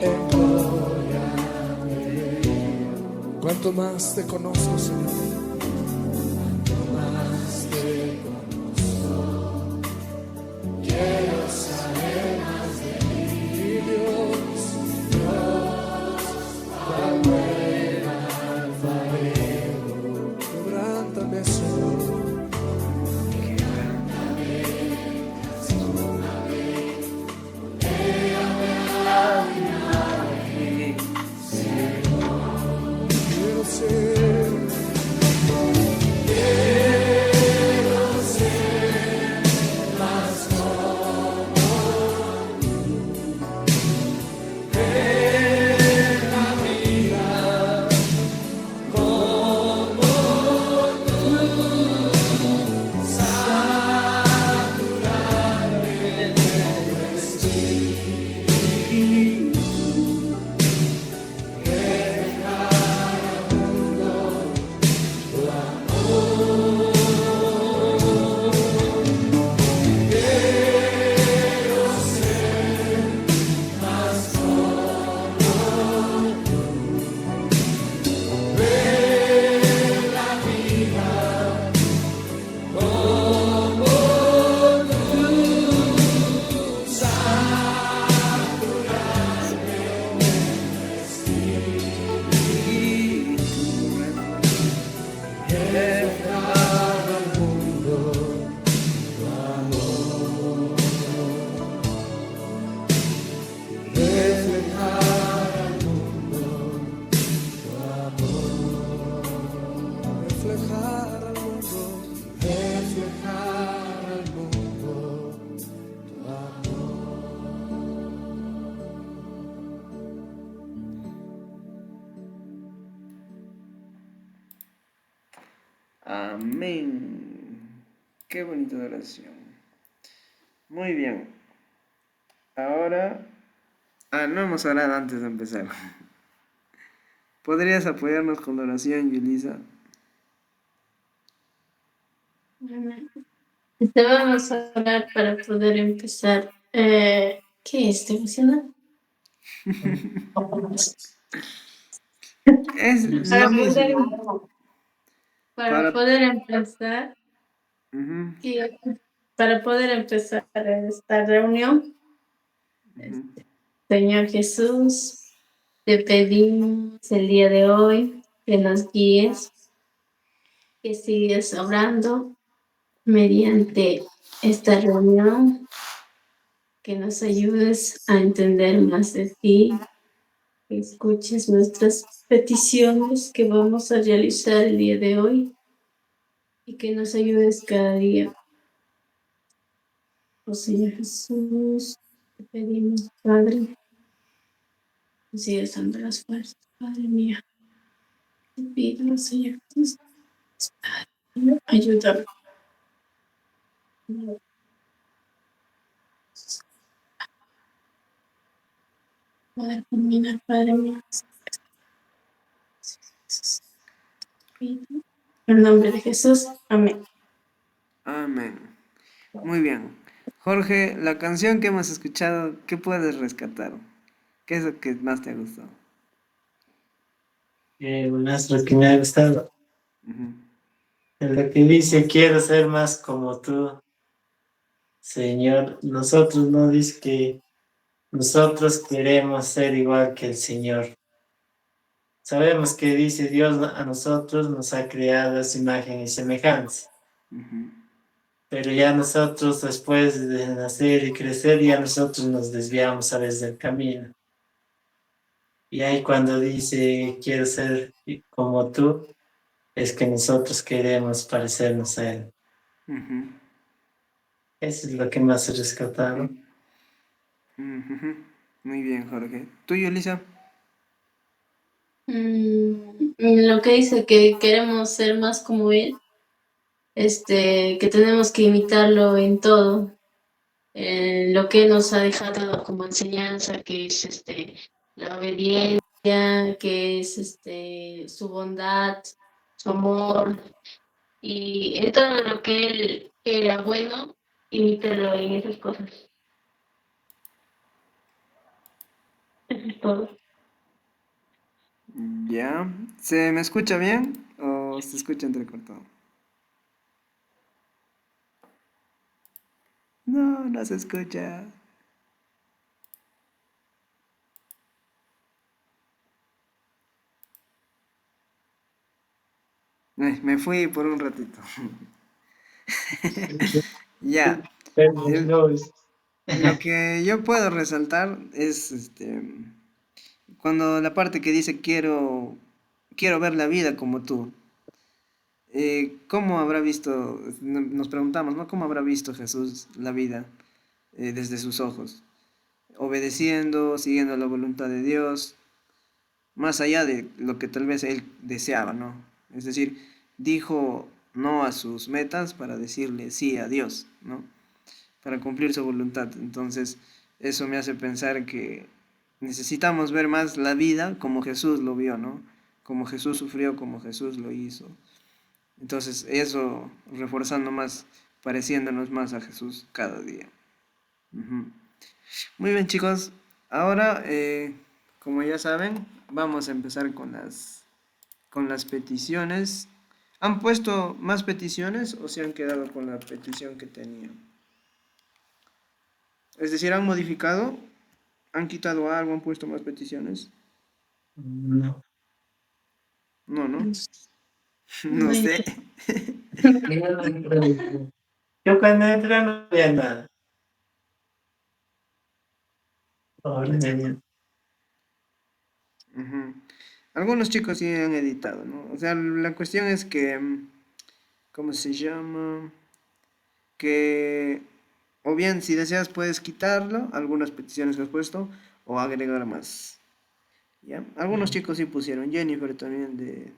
en gloria me veo. Cuanto más te conozco, Señor, más te conozco, quiero saber más de ti, Dios, Dios, cuál buena alfarero. Quebrántame, Señor, quiero ser, quiero ser más como ver la vida como tú, saturarme de tu espíritu, dejar al mundo tu amor. Quiero ser más como ver la vida como tú, saturarme de espíritu, dejar al mundo tu amor, reflejar al mundo tu amor, reflejar al mundo, reflejar al mundo tu amor. Amén. Qué bonita oración. Muy bien. Ahora... no hemos orado antes de empezar. ¿Podrías apoyarnos con la oración, Yulisa? Vamos a orar para poder empezar. ¿Qué estoy emocionada? Es Para lo poder, mismo. para Para... poder empezar, Ujú, y para poder empezar esta reunión, ujú. Señor Jesús, te pedimos el día de hoy que nos guíes, que sigas obrando mediante esta reunión, que nos ayudes a entender más de ti, que escuches nuestras peticiones que vamos a realizar el día de hoy y que nos ayudes cada día. Oh Señor Jesús, te pedimos, Padre, que sigas dando las fuerzas, Padre mío. Te pido, Señor Jesús, ayúdame. Poder culminar, Padre mío. En el nombre de Jesús, amén. Amén. Muy bien. Jorge, la canción que hemos escuchado, ¿qué puedes rescatar? ¿Qué es lo que más te ha gustado? Lo que me ha gustado, Ujú, en lo que dice, quiero ser más como tú, Señor. Nosotros no dice que nosotros queremos ser igual que el Señor. Sabemos que dice Dios a nosotros nos ha creado a su imagen y semejanza, ujú. pero ya nosotros después de nacer y crecer, ya nosotros nos desviamos a veces del camino. Y ahí cuando dice quiero ser como tú, es que nosotros queremos parecernos a Él. Ujú, Eso es lo que más he rescatado. ujú. Muy bien, Jorge. ¿Tú, Yulisa? Lo que dice que queremos ser más como Él, que tenemos que imitarlo en todo, lo que Él nos ha dejado como enseñanza, que es la obediencia, que es su bondad, su amor, y en todo lo que Él era bueno, imítarlo en esas cosas. Todo. Ya. ¿Se me escucha bien o se escucha entrecortado? No, no se escucha. Me fui por un ratito. Ya. El- No, lo que yo puedo resaltar es cuando la parte que dice quiero ver la vida como tú. ¿Cómo habrá visto, nos preguntamos, ¿no? ¿Cómo habrá visto Jesús la vida desde sus ojos? Obedeciendo, siguiendo la voluntad de Dios, más allá de lo que tal vez él deseaba, ¿no? Es decir, dijo no a sus metas para decirle sí a Dios, ¿no? Para cumplir su voluntad. Entonces, eso me hace pensar que necesitamos ver más la vida como Jesús lo vio, ¿no? Como Jesús sufrió, como Jesús lo hizo. Entonces, eso reforzando más, pareciéndonos más a Jesús cada día. Ujú. Muy bien, chicos. Ahora, como ya saben, vamos a empezar con las peticiones. ¿Han puesto más peticiones o se han quedado con la petición que tenían? Es decir, ¿han modificado? ¿Han quitado algo? ¿Han puesto más peticiones? no. No, ¿no? No No hay sé. que- Yo cuando entré no había nada. Ahora ya. Ujú. Algunos chicos sí han editado, ¿no? O sea, la cuestión es que, ¿cómo se llama? Que, o bien, si deseas, puedes quitarlo, algunas peticiones que has puesto, o agregar más. ¿Ya? Algunos chicos sí pusieron. Jennifer también, de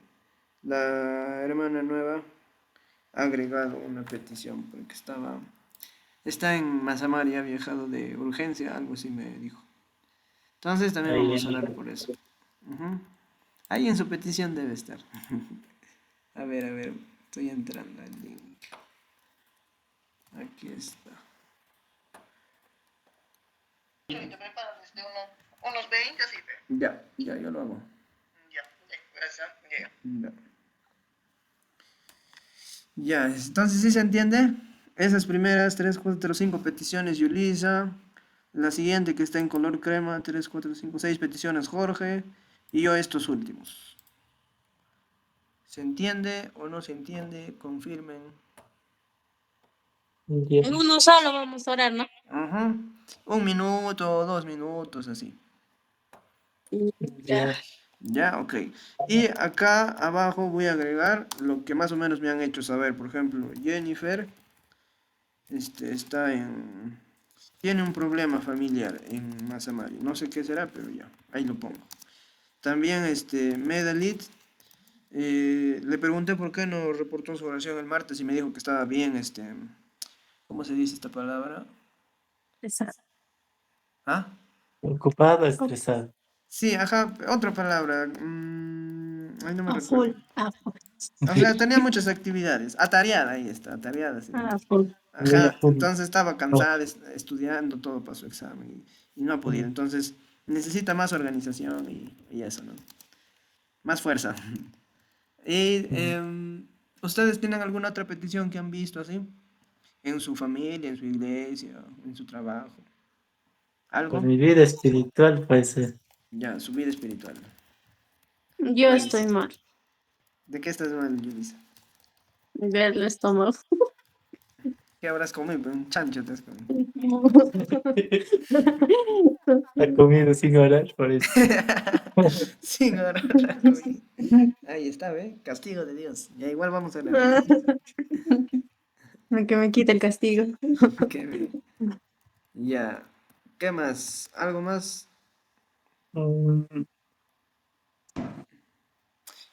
la hermana nueva, ha agregado una petición, porque está en Mazamar y ha viajado de urgencia, algo así me dijo. Entonces también Ahí, vamos a orar por eso. Ujú. Ahí en su petición debe estar. A ver, estoy entrando al link. Aquí está. Y te preparas unos 20 así, ve. Ya, yo lo hago. Ya, gracias. Ya. Ya. Ya, entonces sí se entiende. Esas primeras 3, 4, 5 peticiones, Yulisa. La siguiente que está en color crema, 3, 4, 5, 6 peticiones, Jorge. Y yo estos últimos. ¿Se entiende o no se entiende? Confirmen. ya, En uno solo vamos a orar, ¿no? Ajá. 1 minuto, 2 minutos, así. Ya. ya. Ya, ok. Y acá abajo voy a agregar lo que más o menos me han hecho saber. Por ejemplo, Jennifer está tiene un problema familiar en Mazamari. No sé qué será, pero ya, ahí lo pongo. También Medalit, le pregunté por qué no reportó su oración el martes y me dijo que estaba bien, ¿cómo se dice esta palabra? Exacto. ¿Ah? Ocupado, estresado. Sí, ajá, otra palabra. Ay, no me A full. recuerdo. A full. O sea, tenía muchas actividades. Atareada, ahí está, atareada. Sí. A full. Ya, Ajá, full. entonces estaba No, cansada estudiando todo para su examen y no ha podido. Entonces necesita más organización y eso, ¿no? Más fuerza. ¿Y ustedes tienen alguna otra petición que han visto así? En su familia, en su iglesia, en su trabajo. por ¿Algo? mi vida espiritual puede ser. Ya, su vida espiritual. Yo Pues, estoy mal. ¿de qué estás mal, Yulisa? Del estómago. ¿Qué habrás comido? Pues, un chancho te has comido. Ha comido sin orar, por eso. Sin orar la comida. Ahí está, ¿ve? Castigo de Dios. Ya igual vamos a orar. Que me quite el castigo. Qué bien. Ya. ¿Qué más? ¿Algo más? Mm,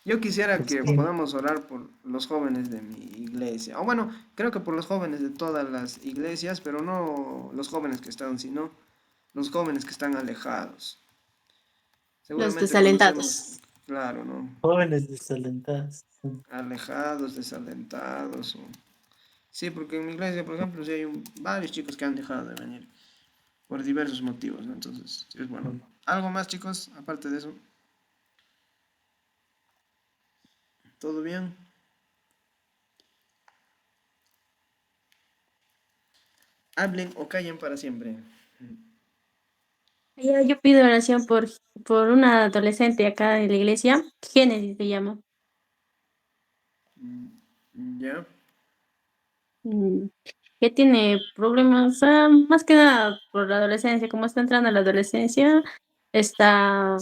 Yo quisiera que sí. podamos orar por los jóvenes de mi iglesia. O bueno, creo que por los jóvenes de todas las iglesias, pero no los jóvenes que están, sino los jóvenes que están alejados. Los Seguramente conocemos, desalentados. claro, ¿no? Jóvenes desalentados. Alejados, desalentados. Sí, porque en mi iglesia, por ejemplo, sí hay varios chicos que han dejado de venir por diversos motivos, ¿no? Entonces, sí es bueno ¿Algo más, chicos, aparte de eso? ¿Todo bien? Hablen o callen para siempre. Yo pido oración por una adolescente acá en la iglesia, Génesis se llama. ¿Ya? mm, que tiene problemas, más que nada por la adolescencia, como está entrando a la adolescencia, está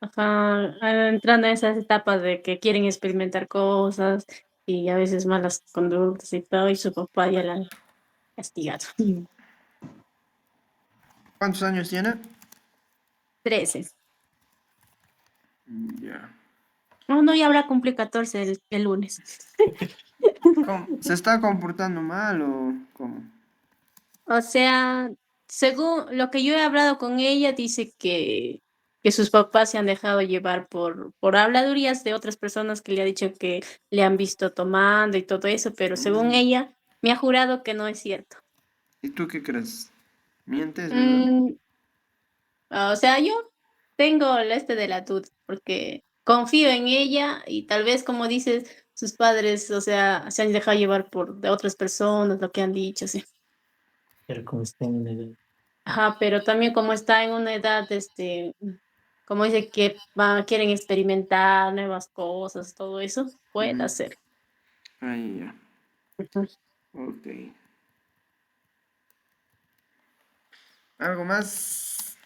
ajá, entrando en esas etapas de que quieren experimentar cosas y a veces malas conductas y todo, y su papá ya la ha castigado. ¿Cuántos años tiene? 13. Ya. No, no, ya habrá cumplido 14 el lunes. ¿Se está comportando mal o cómo? O sea, según lo que yo he hablado con ella, dice que sus papás se han dejado llevar por habladurías de otras personas que le ha dicho que le han visto tomando y todo eso, pero según ella, me ha jurado que no es cierto. ¿Y tú qué crees? ¿Mientes, verdad? Mm, o sea, yo tengo el este de la duda, porque confío en ella y tal vez, como dices, sus padres, o sea, se han dejado llevar por de otras personas, lo que han dicho, sí. Pero como está en una edad. Ajá, pero también como está en una edad, como dice que quieren experimentar nuevas cosas, todo eso, puede Ujú. hacer. Ahí ya. Ujú. Ok. ¿Algo más?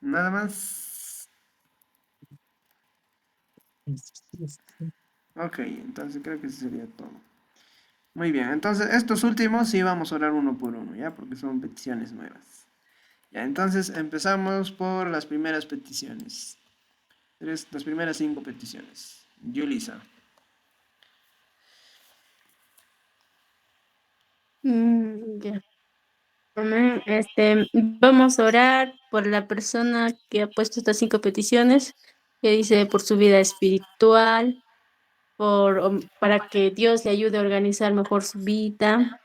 ¿Nada más? Ok, entonces creo que eso sería todo. Muy bien, entonces estos últimos sí vamos a orar uno por uno, ¿ya? Porque son peticiones nuevas. Ya, entonces empezamos por las primeras peticiones. Las primeras 5 peticiones. Yulisa. Ya. Amén. Vamos a orar por la persona que ha puesto estas 5 peticiones, que dice por su vida espiritual, para que Dios le ayude a organizar mejor su vida,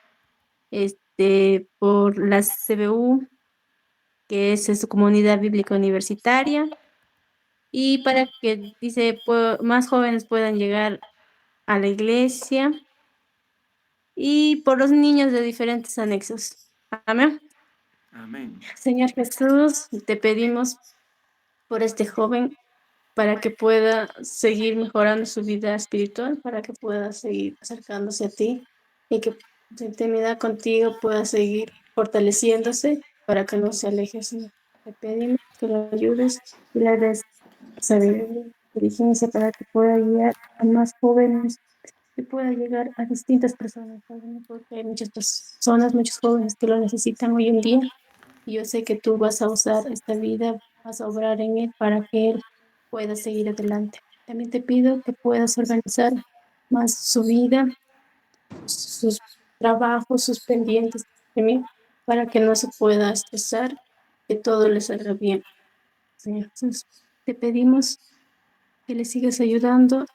por la CBU, que es su comunidad bíblica universitaria, y para que, dice, más jóvenes puedan llegar a la iglesia y por los niños de diferentes anexos. Amén. Amén. Señor Jesús, te pedimos por este joven para que pueda seguir mejorando su vida espiritual, para que pueda seguir acercándose a ti y que su intimidad contigo pueda seguir fortaleciéndose para que no se aleje, Señor. Te pedimos que lo ayudes y le des sabiduría, inteligencia para que pueda guiar a más jóvenes, que pueda llegar a distintas personas, Padre mío, porque hay muchas personas, muchos jóvenes que lo necesitan hoy en día. Y yo sé que tú vas a usar esta vida, vas a obrar en él para que él pueda seguir adelante. También te pido que puedas organizar más su vida, sus trabajos, sus pendientes, Padre mío, para que no se pueda estresar, que todo le salga bien. Señor Jesús, te pedimos que le sigas ayudando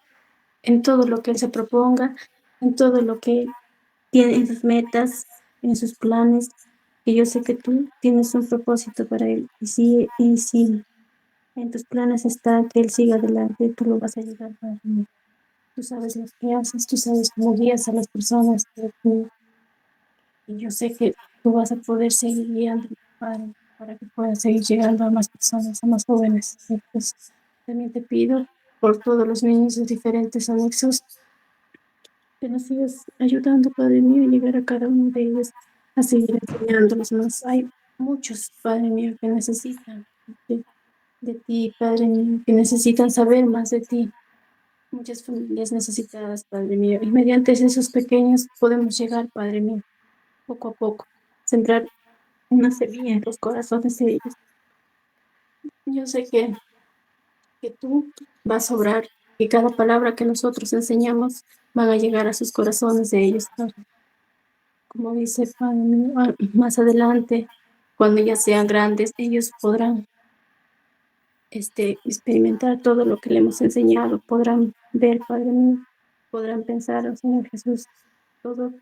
en todo lo que él se proponga, en todo lo que tiene, en sus metas, en sus planes, que yo sé que tú tienes un propósito para él. Y si en tus planes está que él siga adelante, tú lo vas a ayudar, Padre mío. Tú sabes lo que haces, tú sabes cómo guías a las personas, y yo sé que tú vas a poder seguir guiando, Padre, para que puedas seguir llegando a más personas, a más jóvenes. Entonces, también te pido por todos los niños de diferentes anexos que nos sigas ayudando, Padre mío, y llegar a cada uno de ellos a seguir enseñándolos más. Hay muchos, Padre mío, que necesitan de ti, Padre mío, que necesitan saber más de ti. Muchas familias necesitadas, Padre mío, y mediante esos pequeños podemos llegar, Padre mío, poco a poco, sembrar una semilla en los corazones de ellos. Yo sé que tú vas a obrar, que cada palabra que nosotros enseñamos van a llegar a sus corazones de ellos, Padre. Como dice Padre mío, más adelante, cuando ya sean grandes, ellos podrán experimentar todo lo que le hemos enseñado, podrán ver, Padre mío, podrán pensar, oh Señor Jesús, todo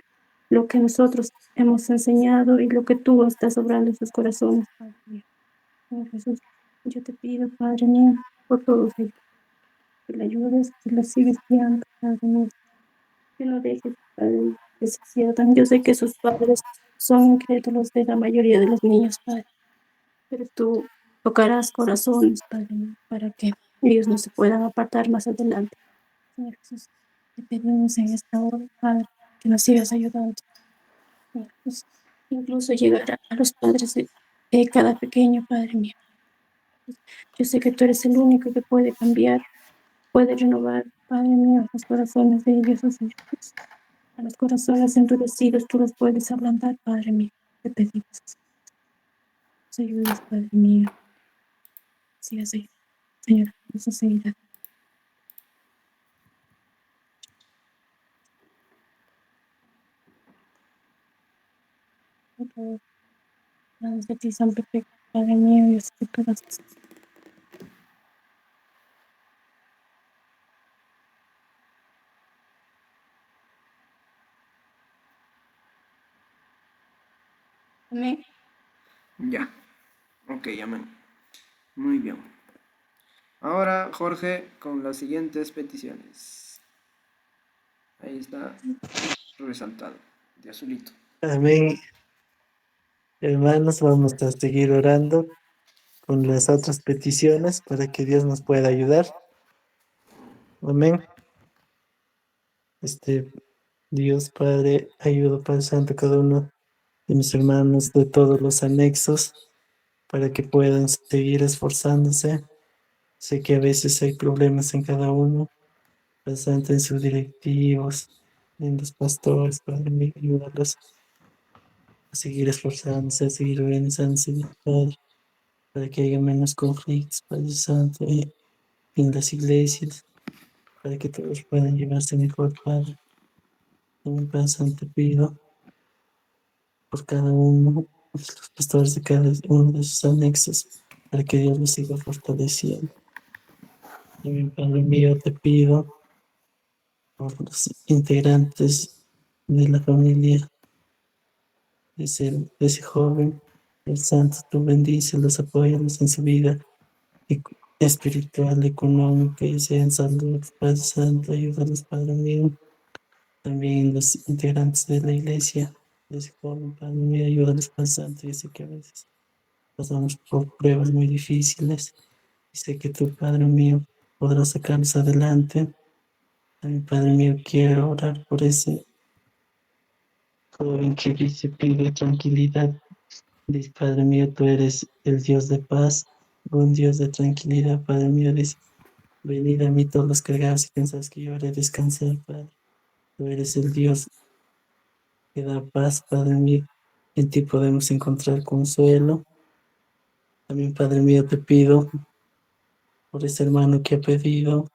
lo que nosotros hemos enseñado y lo que tú estás obrando en sus corazones, Padre mío. Señor Jesús, yo te pido, Padre mío, por todos ellos, que le ayudes, que los sigues guiando, Padre mío, que no dejes, Padre, que se pierdan. Yo sé que sus padres son incrédulos de la mayoría de los niños, Padre, pero tú tocarás corazones, Padre mío, para que ellos no se puedan apartar más adelante. Señor Jesús, te pedimos en esta hora, Padre, que nos sigas ayudando, Señor Jesús, incluso llegar a los padres de cada pequeño, Padre mío. Yo sé que tú eres el único que puede cambiar, puede renovar, Padre mío, los corazones de ellos, oh Señor Jesús. A los corazones endurecidos tú los puedes ablandar, Padre mío. Te pedimos, nos ayudes, Padre mío. Sigas ayudando, Señor, nos seguirá. Planes de ti son perfectos, Padre mío, yo sé que tú las haces. Amén. Ya. Ok, amén. Muy bien. Ahora, Jorge, con las siguientes peticiones. Ahí está resaltado, de azulito. Amén. Hermanos, vamos a seguir orando con las otras peticiones para que Dios nos pueda ayudar. Amén. Dios Padre, ayuda Padre Santo a cada uno de mis hermanos de todos los anexos para que puedan seguir esforzándose. Sé que a veces hay problemas en cada uno, Padre Santo, en sus directivos, en los pastores, Padre mío, ayúdalos a seguir esforzándose, a seguir organizándose, Dios Padre, para que haya menos conflictos, Padre Santo, en las iglesias, para que todos puedan llevarse mejor, Padre. También, Padre Santo, pido por cada uno, los pastores de cada uno de sus anexos, para que Dios los siga fortaleciendo. También, Padre mío, te pido por los integrantes de la familia de ese joven, el Santo, tú bendícelos, apóyalos en su vida espiritual, económica y sea en salud. Padre Santo, ayúdalos, Padre mío. También los integrantes de la iglesia, de ese joven, Padre mío, ayúdalos, Padre Santo. Yo sé que a veces pasamos por pruebas muy difíciles y sé que tú, Padre mío, podrás sacarlos adelante. También, Padre mío, quiero orar por ese joven que dice, pide tranquilidad. Dice, Padre mío, tú eres el Dios de paz, un Dios de tranquilidad, Padre mío. Dice, venid a mí todos los cargados y pensáis que yo haré descansar, Padre. Tú eres el Dios que da paz, Padre mío. En ti podemos encontrar consuelo. También, Padre mío, te pido por ese hermano que ha pedido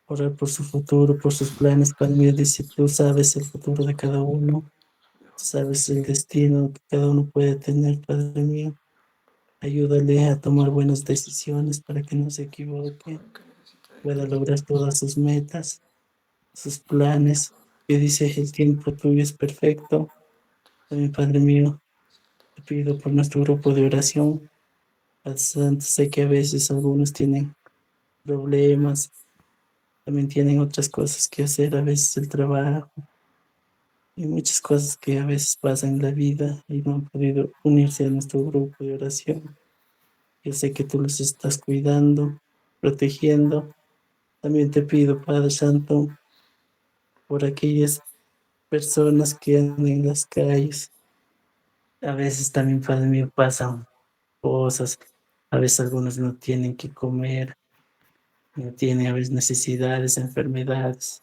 orar por su futuro, por sus planes, Padre mío. Dice, tú sabes el futuro de cada uno, tú sabes el destino que cada uno puede tener, Padre mío. Ayúdale a tomar buenas decisiones para que no se equivoque, pueda lograr todas sus metas, sus planes. Que dice, el tiempo tuyo es perfecto. También, Padre mío, te pido por nuestro grupo de oración. Padre Santo, sé que a veces algunos tienen problemas, también tienen otras cosas que hacer, a veces el trabajo y muchas cosas que a veces pasan en la vida y no han podido unirse a nuestro grupo de oración. Yo sé que tú los estás cuidando, protegiendo. También te pido, Padre Santo, por aquellas personas que andan en las calles. A veces también, Padre mío, pasan cosas. A veces algunos no tienen que comer, no tienen a veces necesidades, enfermedades.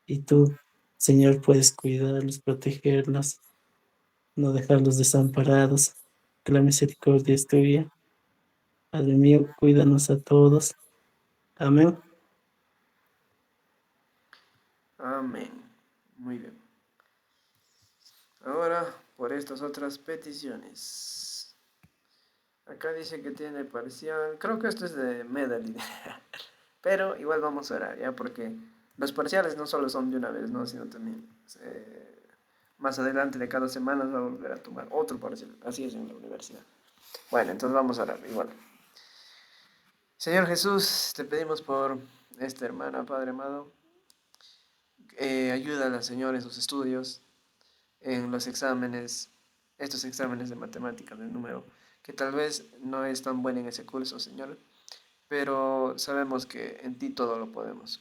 Y tú, Señor, puedes cuidarlos, protegerlos, no dejarlos desamparados. Que la misericordia es tuya. Padre mío, cuídanos a todos. Amén. Amén. Muy bien. Ahora, por estas otras peticiones. Acá dice que tiene parcial. Creo que esto es de Medellín. Pero igual vamos a orar, ¿ya? Porque los parciales no solo son de una vez, ¿no? Sino también más adelante de cada semana va a volver a tomar otro parcial. Así es en la universidad. Bueno, entonces vamos a orar igual. Señor Jesús, te pedimos por esta hermana, Padre amado. Ayúdala, Señor, en sus estudios, en los exámenes, estos exámenes de matemáticas, de número, que tal vez no es tan buena en ese curso, Señor, pero sabemos que en ti todo lo podemos.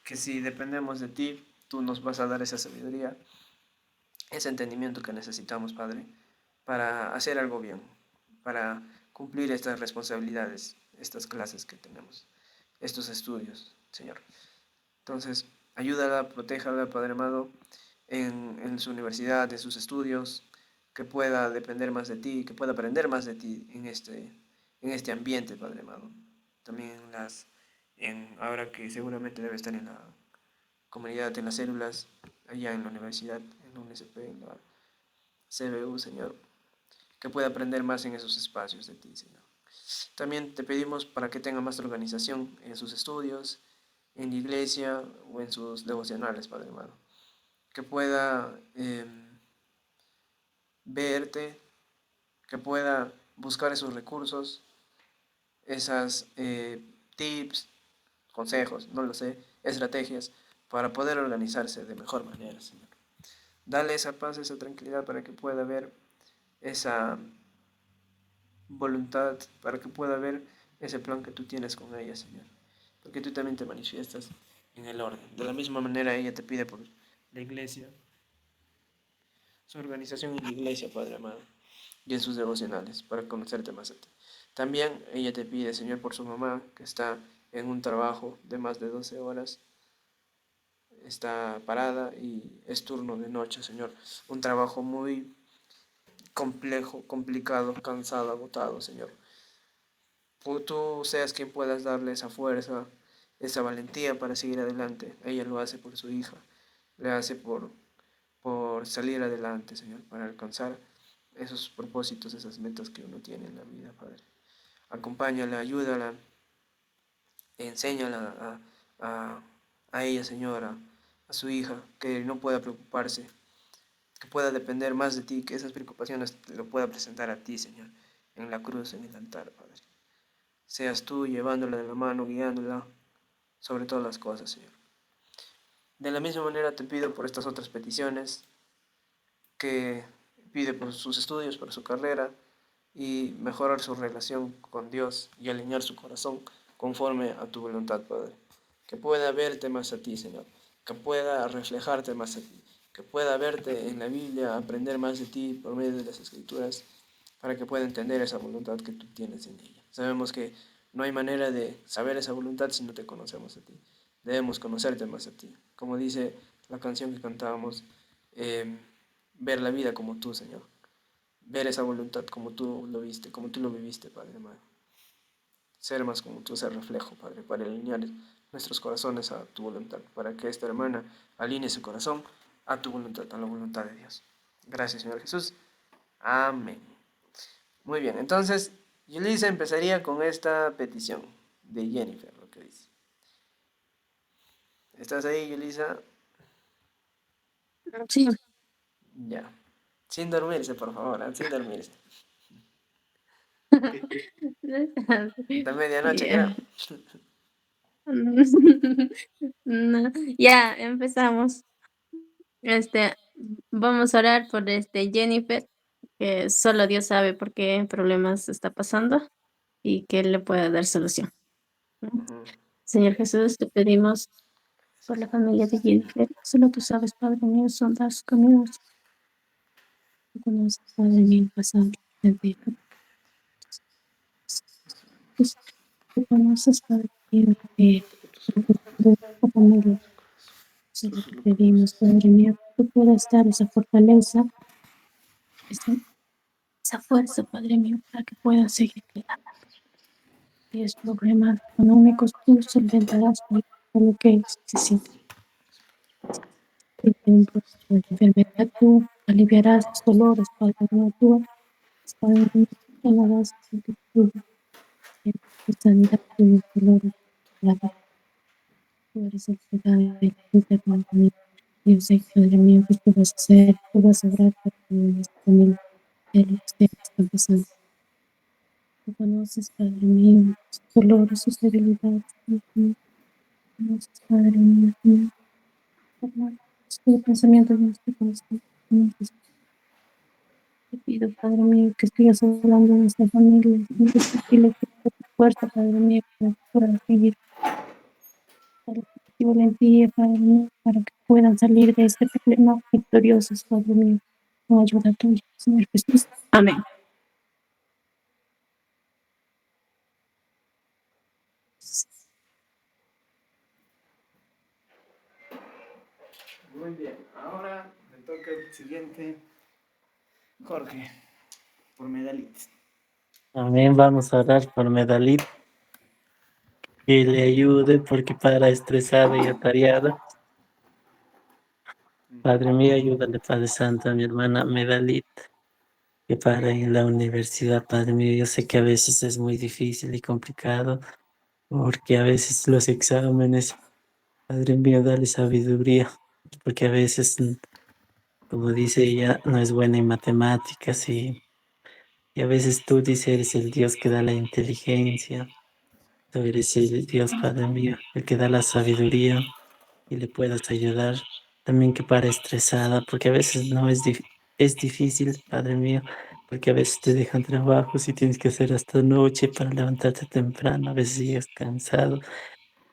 Que si dependemos de ti, tú nos vas a dar esa sabiduría, ese entendimiento que necesitamos, Padre, para hacer algo bien, para cumplir estas responsabilidades, estas clases que tenemos, estos estudios, Señor. Entonces, ayúdala, protéjala, Padre amado, en su universidad, en sus estudios, que pueda depender más de ti, que pueda aprender más de ti en este ambiente, Padre amado. También ahora que seguramente debe estar en la comunidad, en las células, allá en la universidad, en la UNSP, en la CBU, Señor, que pueda aprender más en esos espacios de ti, Señor. También te pedimos para que tenga más organización en sus estudios, en la iglesia o en sus devocionales, Padre amado. Que pueda verte, que pueda buscar esos recursos, esas tips, consejos, no lo sé, estrategias, para poder organizarse de mejor manera, Señor. Dale esa paz, esa tranquilidad para que pueda ver esa voluntad, para que pueda ver ese plan que tú tienes con ella, Señor. Porque tú también te manifiestas en el orden. De la misma manera ella te pide por la iglesia, su organización en la iglesia, Padre amado, y en sus devocionales, para conocerte más a ti. También ella te pide, Señor, por su mamá, que está en un trabajo de más de 12 horas, está parada y es turno de noche, Señor. Un trabajo muy complejo, complicado, cansado, agotado, Señor. Tú seas quien puedas darle esa fuerza, esa valentía para seguir adelante. Ella lo hace por su hija, le hace por salir adelante, Señor, para alcanzar esos propósitos, esas metas que uno tiene en la vida, Padre. Acompáñala, ayúdala, enséñala a ella, Señora, a su hija, que no pueda preocuparse, que pueda depender más de ti, que esas preocupaciones te lo pueda presentar a ti, Señor, en la cruz, en el altar, Padre. Seas tú llevándola de la mano, guiándola sobre todas las cosas, Señor. De la misma manera te pido por estas otras peticiones, que pide por sus estudios, por su carrera, y mejorar su relación con Dios y alinear su corazón conforme a tu voluntad, Padre. Que pueda verte más a ti, Señor. Que pueda reflejarte más a ti. Que pueda verte en la Biblia, aprender más de ti por medio de las Escrituras, para que pueda entender esa voluntad que tú tienes en ella. Sabemos que no hay manera de saber esa voluntad si no te conocemos a ti. Debemos conocerte más a ti. Como dice la canción que cantábamos, ver la vida como tú, Señor. Ver esa voluntad como tú lo viste, como tú lo viviste, Padre amado. Ser más como tú, ser reflejo, Padre, para alinear nuestros corazones a tu voluntad, para que esta hermana alinee su corazón a tu voluntad, a la voluntad de Dios. Gracias, Señor Jesús. Amén. Muy bien, entonces, Yulisa empezaría con esta petición de Jennifer, lo que dice. ¿Estás ahí, Yulisa? Sí. Ya. Sin dormirse, por favor, sin dormirse. De medianoche, creo. Ya. No, ya empezamos. Vamos a orar por Jennifer, que solo Dios sabe por qué problemas está pasando y que Él le pueda dar solución. Ujú. Señor Jesús, te pedimos por la familia de Jennifer. Solo tú sabes, Padre mío, sondar sus caminos. Tú conoces, Padre mío, el pasado. Tú conoces, Padre mío, de tu familia. Solo te pedimos, Padre mío, que tú puedas dar esa fortaleza, esa fuerza, Padre mío, para que puedan seguir adelante. Si es problemas económicos, tú solventarás por lo que se siente. Si tienen problemas de enfermedad, tú aliviarás los dolores, Padre mío, tú, Padre mío, sanarás tu sanidad de los dolores. Tú eres el que da el Padre mío. Yo sé, Padre mío, que tú vas a hacer, tú vas a obrar por nuestra familia, de lo que ustedes están pasando. Tú conoces, Padre mío, sus dolores, sus debilidades, Dios mío. Conoces, Padre mío, mío, forma nuestro pensamiento de nuestro corazón. Conoces. Te pido, Padre mío, que sigas hablando de nuestra familia, Señor Jesús, y le pido tu fuerza, Padre mío, para seguir, para tu valentía, Padre mío, para que puedan salir de este problema victoriosos, Padre mío, con ayuda tuya, Señor Jesús. Amén. Muy bien, ahora me toca el siguiente, Jorge, por Medalit. También vamos a orar por Medalit, que le ayude porque para estresada y atareada. Padre mío, ayúdale, Padre Santo, a mi hermana Medalit, que para en la universidad, Padre mío, yo sé que a veces es muy difícil y complicado, porque a veces los exámenes, Padre mío, dale sabiduría, porque a veces, como dice ella, no es buena en matemáticas y a veces tú dices, eres el Dios que da la inteligencia, tú eres el Dios, Padre mío, el que da la sabiduría y le puedas ayudar. También que para estresada, porque a veces no es, es difícil, Padre mío, porque a veces te dejan trabajos y tienes que hacer hasta noche para levantarte temprano, a veces llegas cansado.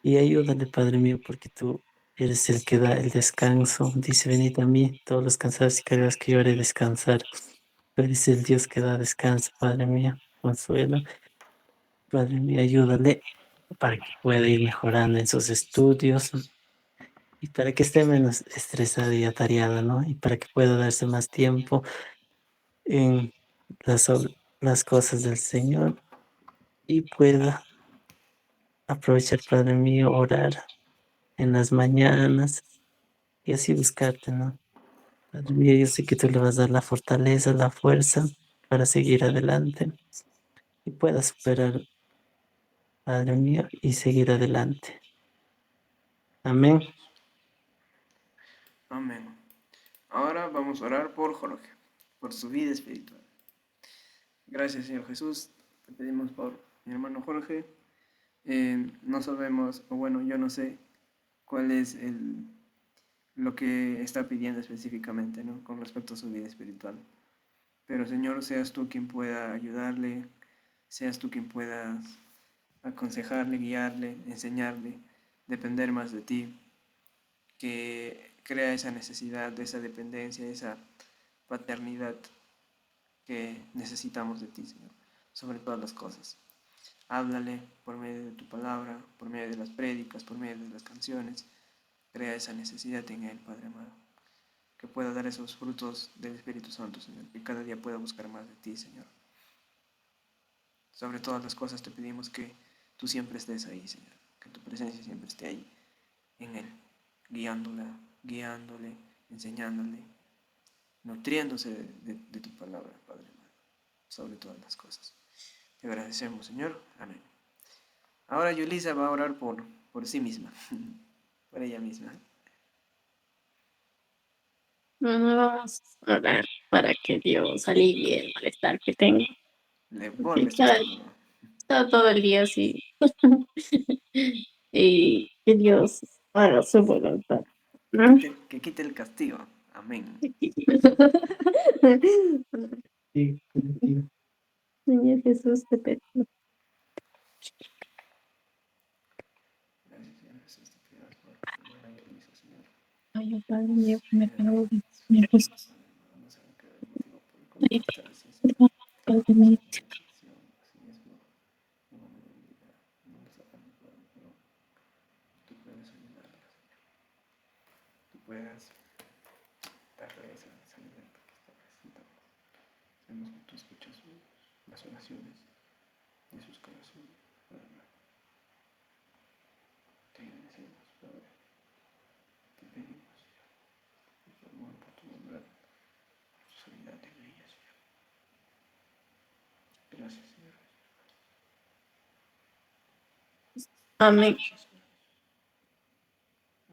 Y ayúdale, Padre mío, porque tú eres el que da el descanso. Dice, venid a mí, todos los cansados y cargados, que yo haré descansar. Tú eres el Dios que da descanso, Padre mío. Consuelo, Padre mío, ayúdale para que pueda ir mejorando en sus estudios y para que esté menos estresada y atareada, ¿no? Y para que pueda darse más tiempo en las cosas del Señor y pueda aprovechar, Padre mío, orar en las mañanas y así buscarte, ¿no? Padre mío, yo sé que tú le vas a dar la fortaleza, la fuerza para seguir adelante y pueda superar, Padre mío, y seguir adelante. Amén. Amén. Ahora vamos a orar por Jorge, por su vida espiritual. Gracias, Señor Jesús. Te pedimos por mi hermano Jorge. No sabemos, o bueno, yo no sé cuál es lo que está pidiendo específicamente, ¿no? Con respecto a su vida espiritual. Pero, Señor, seas tú quien pueda ayudarle, seas tú quien pueda aconsejarle, guiarle, enseñarle, depender más de ti, que crea esa necesidad, de esa dependencia, esa paternidad que necesitamos de ti, Señor, sobre todas las cosas. Háblale por medio de tu palabra, por medio de las prédicas, por medio de las canciones. Crea esa necesidad en él, Padre amado. Que pueda dar esos frutos del Espíritu Santo, Señor. Que cada día pueda buscar más de ti, Señor. Sobre todas las cosas te pedimos que tú siempre estés ahí, Señor. Que tu presencia siempre esté ahí, en él, guiándole, enseñándole, nutriéndose de tu palabra, Padre amado. Sobre todas las cosas. Te agradecemos, Señor. Amén. Ahora Yulisa va a orar por sí misma, por ella misma. Bueno, vamos a orar para que Dios alivie el malestar que tengo. Le Porque borre su ya he estómago. estado todo el día así. Y que Dios haga su voluntad, ¿no? Que quite el castigo. Amén. Sí, sí. Señor Jesús, te pedimos. Gracias, Señor Jesús. Te pedimos por hermana Yulisa, Señor. Ay, oh, Padre mío, que me perdone, Señor Jesús. No saben qué el motivo por el cual Ay, está así, Señor. perdón, Padre mío. Depresión, así mismo. No me olvida. No lo saben, pero tú puedes ayudarla, Señor. Tú puedes darle esa sanidad que está presentando. Sabemos que tú escuchas las oraciones de sus corazones. Te agradecemos, Padre. Te pedimos, Señor, por tu amor, por tu bondad, por tu sanidad en ella, Señor. Gracias, Señor. Amén.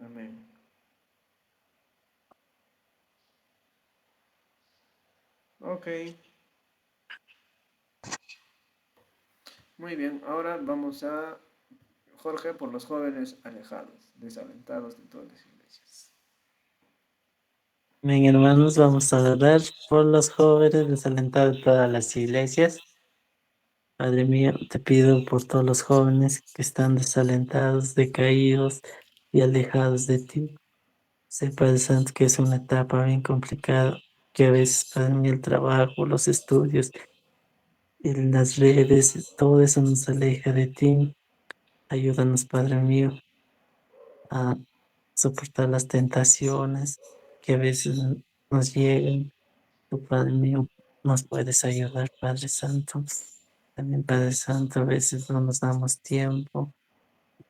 Amén. Ok. Muy bien, ahora vamos a Jorge por los jóvenes alejados, desalentados de todas las iglesias. Bien, hermanos, vamos a orar por los jóvenes desalentados de todas las iglesias. Padre mío, te pido por todos los jóvenes que están desalentados, decaídos y alejados de ti. Sé, Padre Santo, que es una etapa bien complicada, que a veces, Padre mío, el trabajo, los estudios, en las redes, todo eso nos aleja de ti. Ayúdanos, Padre mío, a soportar las tentaciones que a veces nos llegan. Tu Padre mío, nos puedes ayudar, Padre Santo. También, Padre Santo, a veces no nos damos tiempo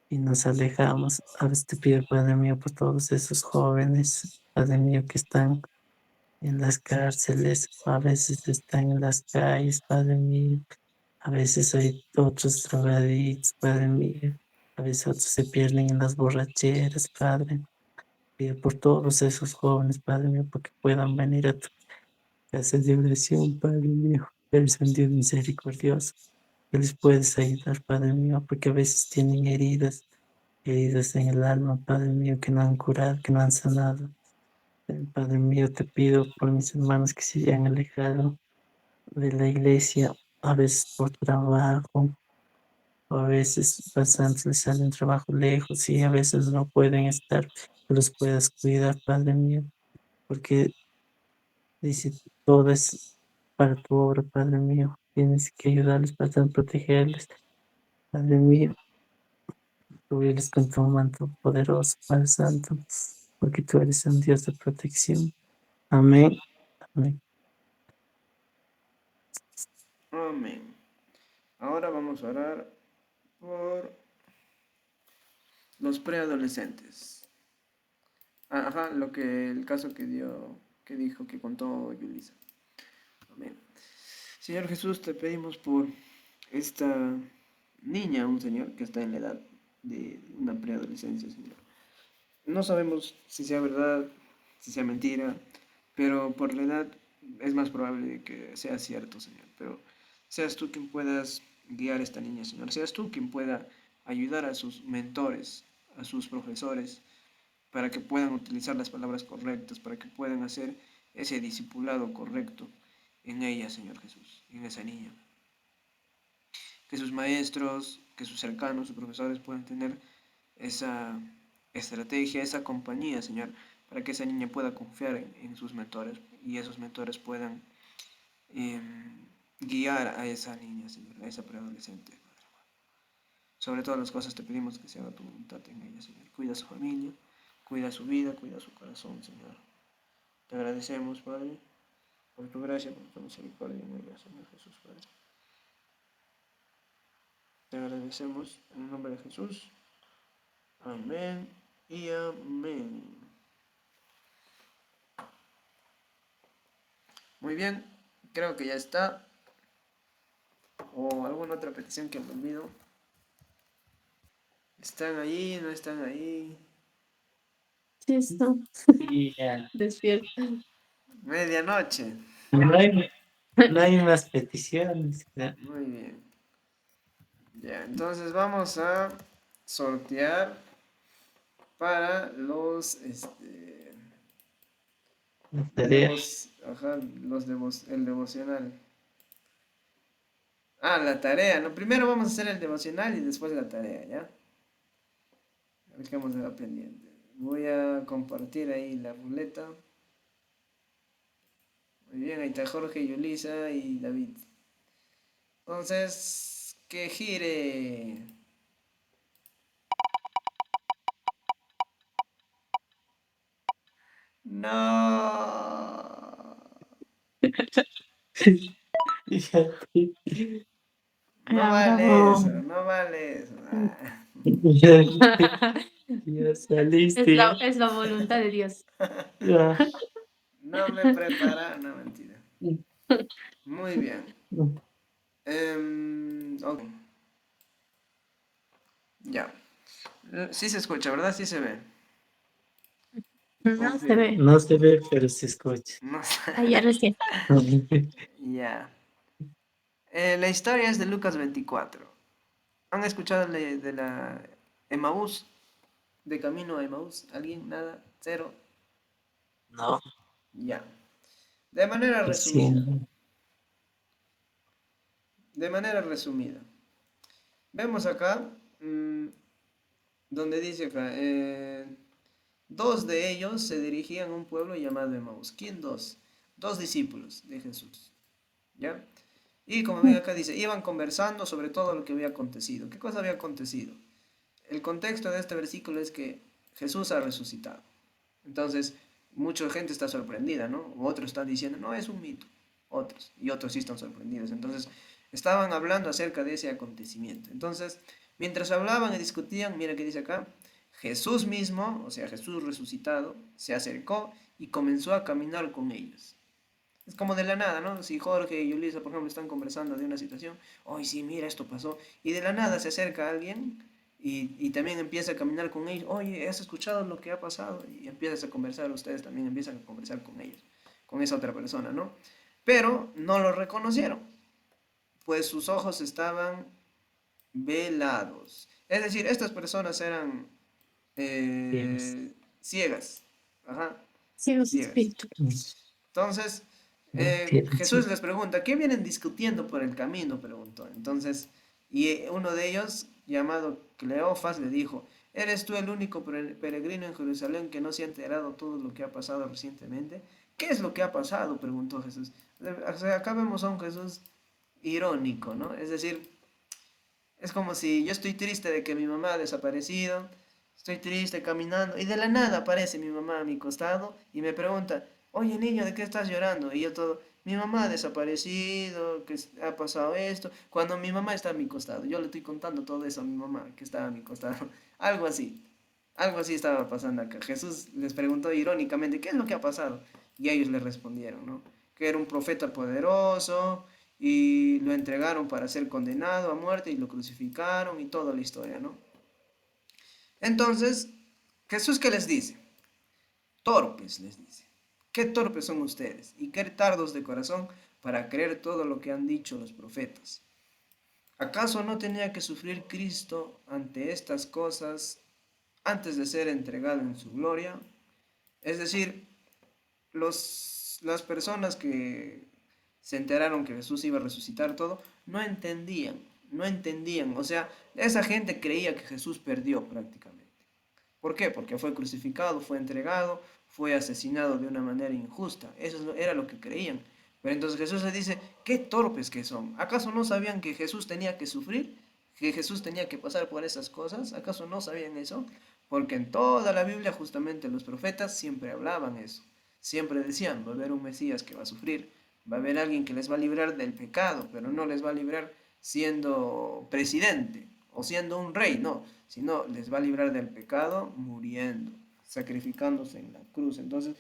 y nos alejamos. A veces te pido, Padre mío, por todos esos jóvenes, Padre mío, que están en las cárceles, a veces están en las calles, Padre mío. A veces hay otros drogadictos, Padre mío. A veces otros se pierden en las borracheras, Padre. Pido por todos esos jóvenes, Padre mío, para que puedan venir a tu casa de oración, Padre mío. Eres un Dios misericordioso, que les puedes ayudar, Padre mío, porque a veces tienen heridas, heridas en el alma, Padre mío, que no han curado, que no han sanado. Padre mío, te pido por mis hermanos que se han alejado de la iglesia, a veces por trabajo, o a veces bastante les sale un trabajo lejos y a veces no pueden estar, que los puedas cuidar, Padre mío, porque dice, todo es para tu obra, Padre mío. Tienes que ayudarles para protegerles, Padre mío, cubrirles con tu manto poderoso, Padre Santo, porque tú eres un Dios de protección. Amén. Amén. Amén. Ahora vamos a orar por los preadolescentes. Ajá, el caso que dijo, que contó Yulisa. Amén. Señor Jesús, te pedimos por esta niña, un señor que está en la edad de una preadolescencia, Señor. No sabemos si sea verdad, si sea mentira, pero por la edad es más probable que sea cierto, Señor. Pero seas tú quien puedas guiar a esta niña, Señor. Seas tú quien pueda ayudar a sus mentores, a sus profesores, para que puedan utilizar las palabras correctas, para que puedan hacer ese discipulado correcto en ella, Señor Jesús, en esa niña. Que sus maestros, que sus cercanos, sus profesores puedan tener esa estrategia, esa compañía, Señor, para que esa niña pueda confiar en sus mentores y esos mentores puedan eh, guiar a esa niña, Señor, a esa preadolescente. Sobre todas las cosas te pedimos que se haga tu voluntad en ella, Señor. Cuida a su familia, cuida su vida, cuida su corazón, Señor. Te agradecemos, Padre, por tu gracia, por tu misericordia en ella, Señor Jesús, Padre. Te agradecemos en el nombre de Jesús. Amén y amén. Muy bien, creo que ya está. ¿O alguna otra petición que me olvido? ¿Están ahí? ¿No están ahí? Sí, está Y ya. despierta. Medianoche. No hay, no hay más peticiones. Ya. Muy bien. Ya, entonces vamos a sortear para Tarea. ajá, el devocional. Ah, la tarea, ¿no? Primero vamos a hacer el devocional y después la tarea, ¿ya? A ver qué vamos a ver pendiente. Voy a compartir ahí la ruleta. Muy bien, ahí está Jorge, Yulisa y David. Entonces, que gire. No. Ya, No vale eso, Bravo. no vale eso. Ah, ya, ya saliste. Es la voluntad de Dios. Ya. no me prepara, no mentira. Muy bien. Ok, ya. Sí se escucha, ¿verdad? Sí se ve. No se ve. No se ve, pero se escucha. No sé. Allá recién. Ya. La historia es de Lucas 24. ¿Han escuchado de la Emaús? De camino a Emaús. ¿Alguien? Nada. Cero. No, Ya. De manera sí. resumida. De manera resumida. Vemos acá, donde dice acá, dos de ellos se dirigían a un pueblo llamado Emaús. ¿Quién dos? Dos discípulos de Jesús. ¿Ya? Y como ven acá dice, iban conversando sobre todo lo que había acontecido. ¿Qué cosa había acontecido? El contexto de este versículo es que Jesús ha resucitado. Entonces, mucha gente está sorprendida, ¿no? Otros están diciendo, no, es un mito. Otros, y otros sí están sorprendidos. Entonces, estaban hablando acerca de ese acontecimiento. Entonces, mientras hablaban y discutían, mira que dice acá, Jesús mismo, o sea, Jesús resucitado, se acercó y comenzó a caminar con ellos. Es como de la nada, ¿no? Si Jorge y Yulisa, por ejemplo, están conversando de una situación, hoy sí, mira, esto pasó, y de la nada se acerca alguien y también empieza a caminar con ellos, oye, ¿has escuchado lo que ha pasado? Y empiezas a conversar, ustedes también empiezan a conversar con ellos, con esa otra persona, ¿no? Pero no lo reconocieron, pues sus ojos estaban velados. Es decir, estas personas eran Tienes. ciegas, ajá, Ciegos ciegas. espíritus. Entonces, No tienes, Jesús sí. les pregunta, ¿qué vienen discutiendo por el camino? Preguntó. Entonces, uno de ellos, llamado Cleofas, le dijo, ¿eres tú el único peregrino en Jerusalén que no se ha enterado todo lo que ha pasado recientemente? ¿Qué es lo que ha pasado? Preguntó Jesús. O sea, acá vemos a un Jesús irónico, ¿no? Es decir, es como si yo estoy triste de que mi mamá ha desaparecido, estoy triste caminando y de la nada aparece mi mamá a mi costado y me pregunta, oye niño, ¿de qué estás llorando? Y yo todo, mi mamá ha desaparecido, que ha pasado esto, cuando mi mamá está a mi costado. Yo le estoy contando todo eso a mi mamá que está a mi costado. Algo así, algo así estaba pasando acá. Jesús les preguntó irónicamente, ¿qué es lo que ha pasado? Y ellos le respondieron, ¿no? Que era un profeta poderoso y lo entregaron para ser condenado a muerte y lo crucificaron y toda la historia, ¿no? Entonces, Jesús, ¿qué les dice? Torpes, les dice. Qué torpes son ustedes y qué tardos de corazón para creer todo lo que han dicho los profetas. ¿Acaso no tenía que sufrir Cristo ante estas cosas antes de ser entregado en su gloria? Es decir, las personas que se enteraron que Jesús iba a resucitar todo, no entendían. O sea, esa gente creía que Jesús perdió prácticamente. ¿Por qué? Porque fue crucificado, fue entregado, fue asesinado de una manera injusta. Eso era lo que creían. Pero entonces Jesús les dice, qué torpes que son. ¿Acaso no sabían que Jesús tenía que sufrir? ¿Que Jesús tenía que pasar por esas cosas? ¿Acaso no sabían eso? Porque en toda la Biblia justamente los profetas siempre hablaban eso. Siempre decían, va a haber un Mesías que va a sufrir, va a haber alguien que les va a librar del pecado, pero no les va a librar siendo presidente o siendo un rey, no, sino les va a librar del pecado muriendo, sacrificándose en la cruz. Entonces,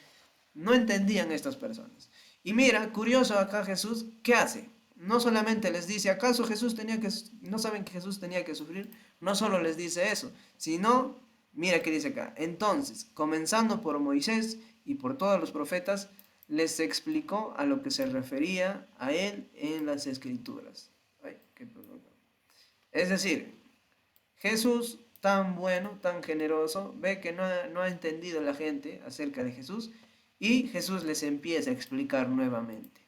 no entendían estas personas. Y mira, curioso acá Jesús, ¿qué hace? No solamente les dice, ¿acaso Jesús tenía que, no saben que Jesús tenía que sufrir? No solo les dice eso, sino, mira qué dice acá, entonces, comenzando por Moisés y por todos los profetas, les explicó a lo que se refería a él en las escrituras. Ay, qué problema. Es decir, Jesús, tan bueno, tan generoso, ve que no ha entendido la gente acerca de Jesús y Jesús les empieza a explicar nuevamente.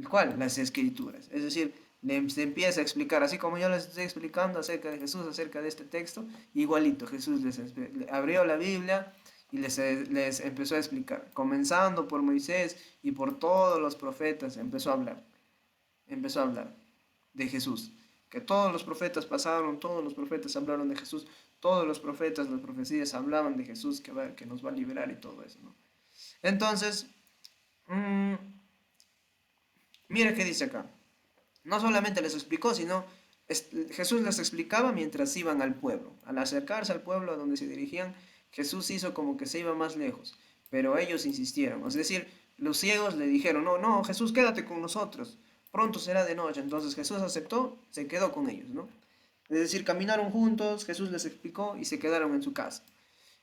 ¿Cuál? Las escrituras. Es decir, les empieza a explicar, así como yo les estoy explicando acerca de Jesús, acerca de este texto, igualito, Jesús les abrió la Biblia y les empezó a explicar, comenzando por Moisés y por todos los profetas, empezó a hablar de Jesús, que todos los profetas pasaron, todos los profetas hablaron de Jesús, todos los profetas, las profecías hablaban de Jesús que nos va a liberar y todo eso, ¿no? Entonces, mira qué dice acá. No solamente les explicó, sino Jesús les explicaba mientras iban al pueblo. Al acercarse al pueblo a donde se dirigían, Jesús hizo como que se iba más lejos, pero ellos insistieron. Es decir, los ciegos le dijeron, no, no, Jesús, quédate con nosotros, pronto será de noche. Entonces Jesús aceptó, se quedó con ellos, ¿no? Es decir, caminaron juntos, Jesús les explicó y se quedaron en su casa.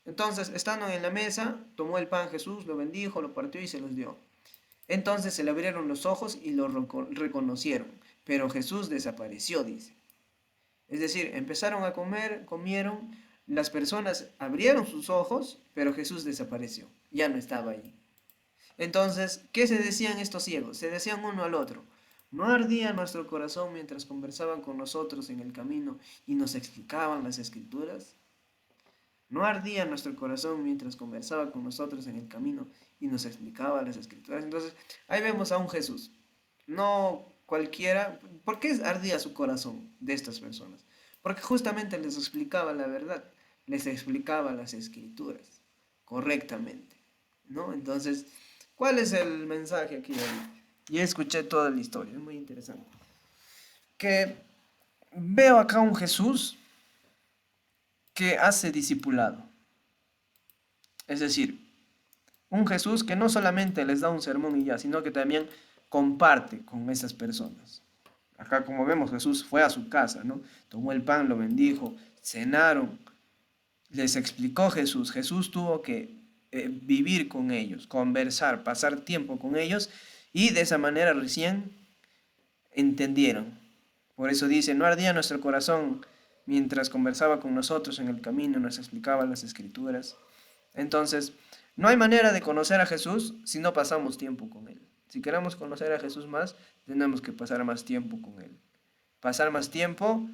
Entonces, estando en la mesa, tomó el pan Jesús, lo bendijo, lo partió y se los dio. Entonces se le abrieron los ojos y lo reconocieron, pero Jesús desapareció, dice. Es decir, empezaron a comer, comieron, las personas abrieron sus ojos, pero Jesús desapareció, ya no estaba ahí. Entonces, ¿qué se decían estos ciegos? Se decían uno al otro: ¿no ardía nuestro corazón mientras conversaban con nosotros en el camino y nos explicaban las escrituras? ¿No ardía nuestro corazón mientras conversaba con nosotros en el camino y nos explicaba las escrituras? Entonces, ahí vemos a un Jesús, no cualquiera. ¿Por qué ardía su corazón de estas personas? Porque justamente les explicaba la verdad, les explicaba las escrituras correctamente, ¿no? Entonces, ¿cuál es el mensaje aquí? Ya escuché toda la historia, es muy interesante. Que veo acá un Jesús que hace discipulado. Es decir, un Jesús que no solamente les da un sermón y ya, sino que también comparte con esas personas. Acá, como vemos, Jesús fue a su casa, ¿no? Tomó el pan, lo bendijo, cenaron, les explicó Jesús. Jesús tuvo que vivir con ellos, conversar, pasar tiempo con ellos, y de esa manera recién entendieron. Por eso dice: no ardía nuestro corazón mientras conversaba con nosotros en el camino, nos explicaba las escrituras. Entonces, no hay manera de conocer a Jesús si no pasamos tiempo con Él. Si queremos conocer a Jesús más, tenemos que pasar más tiempo con Él. Pasar más tiempo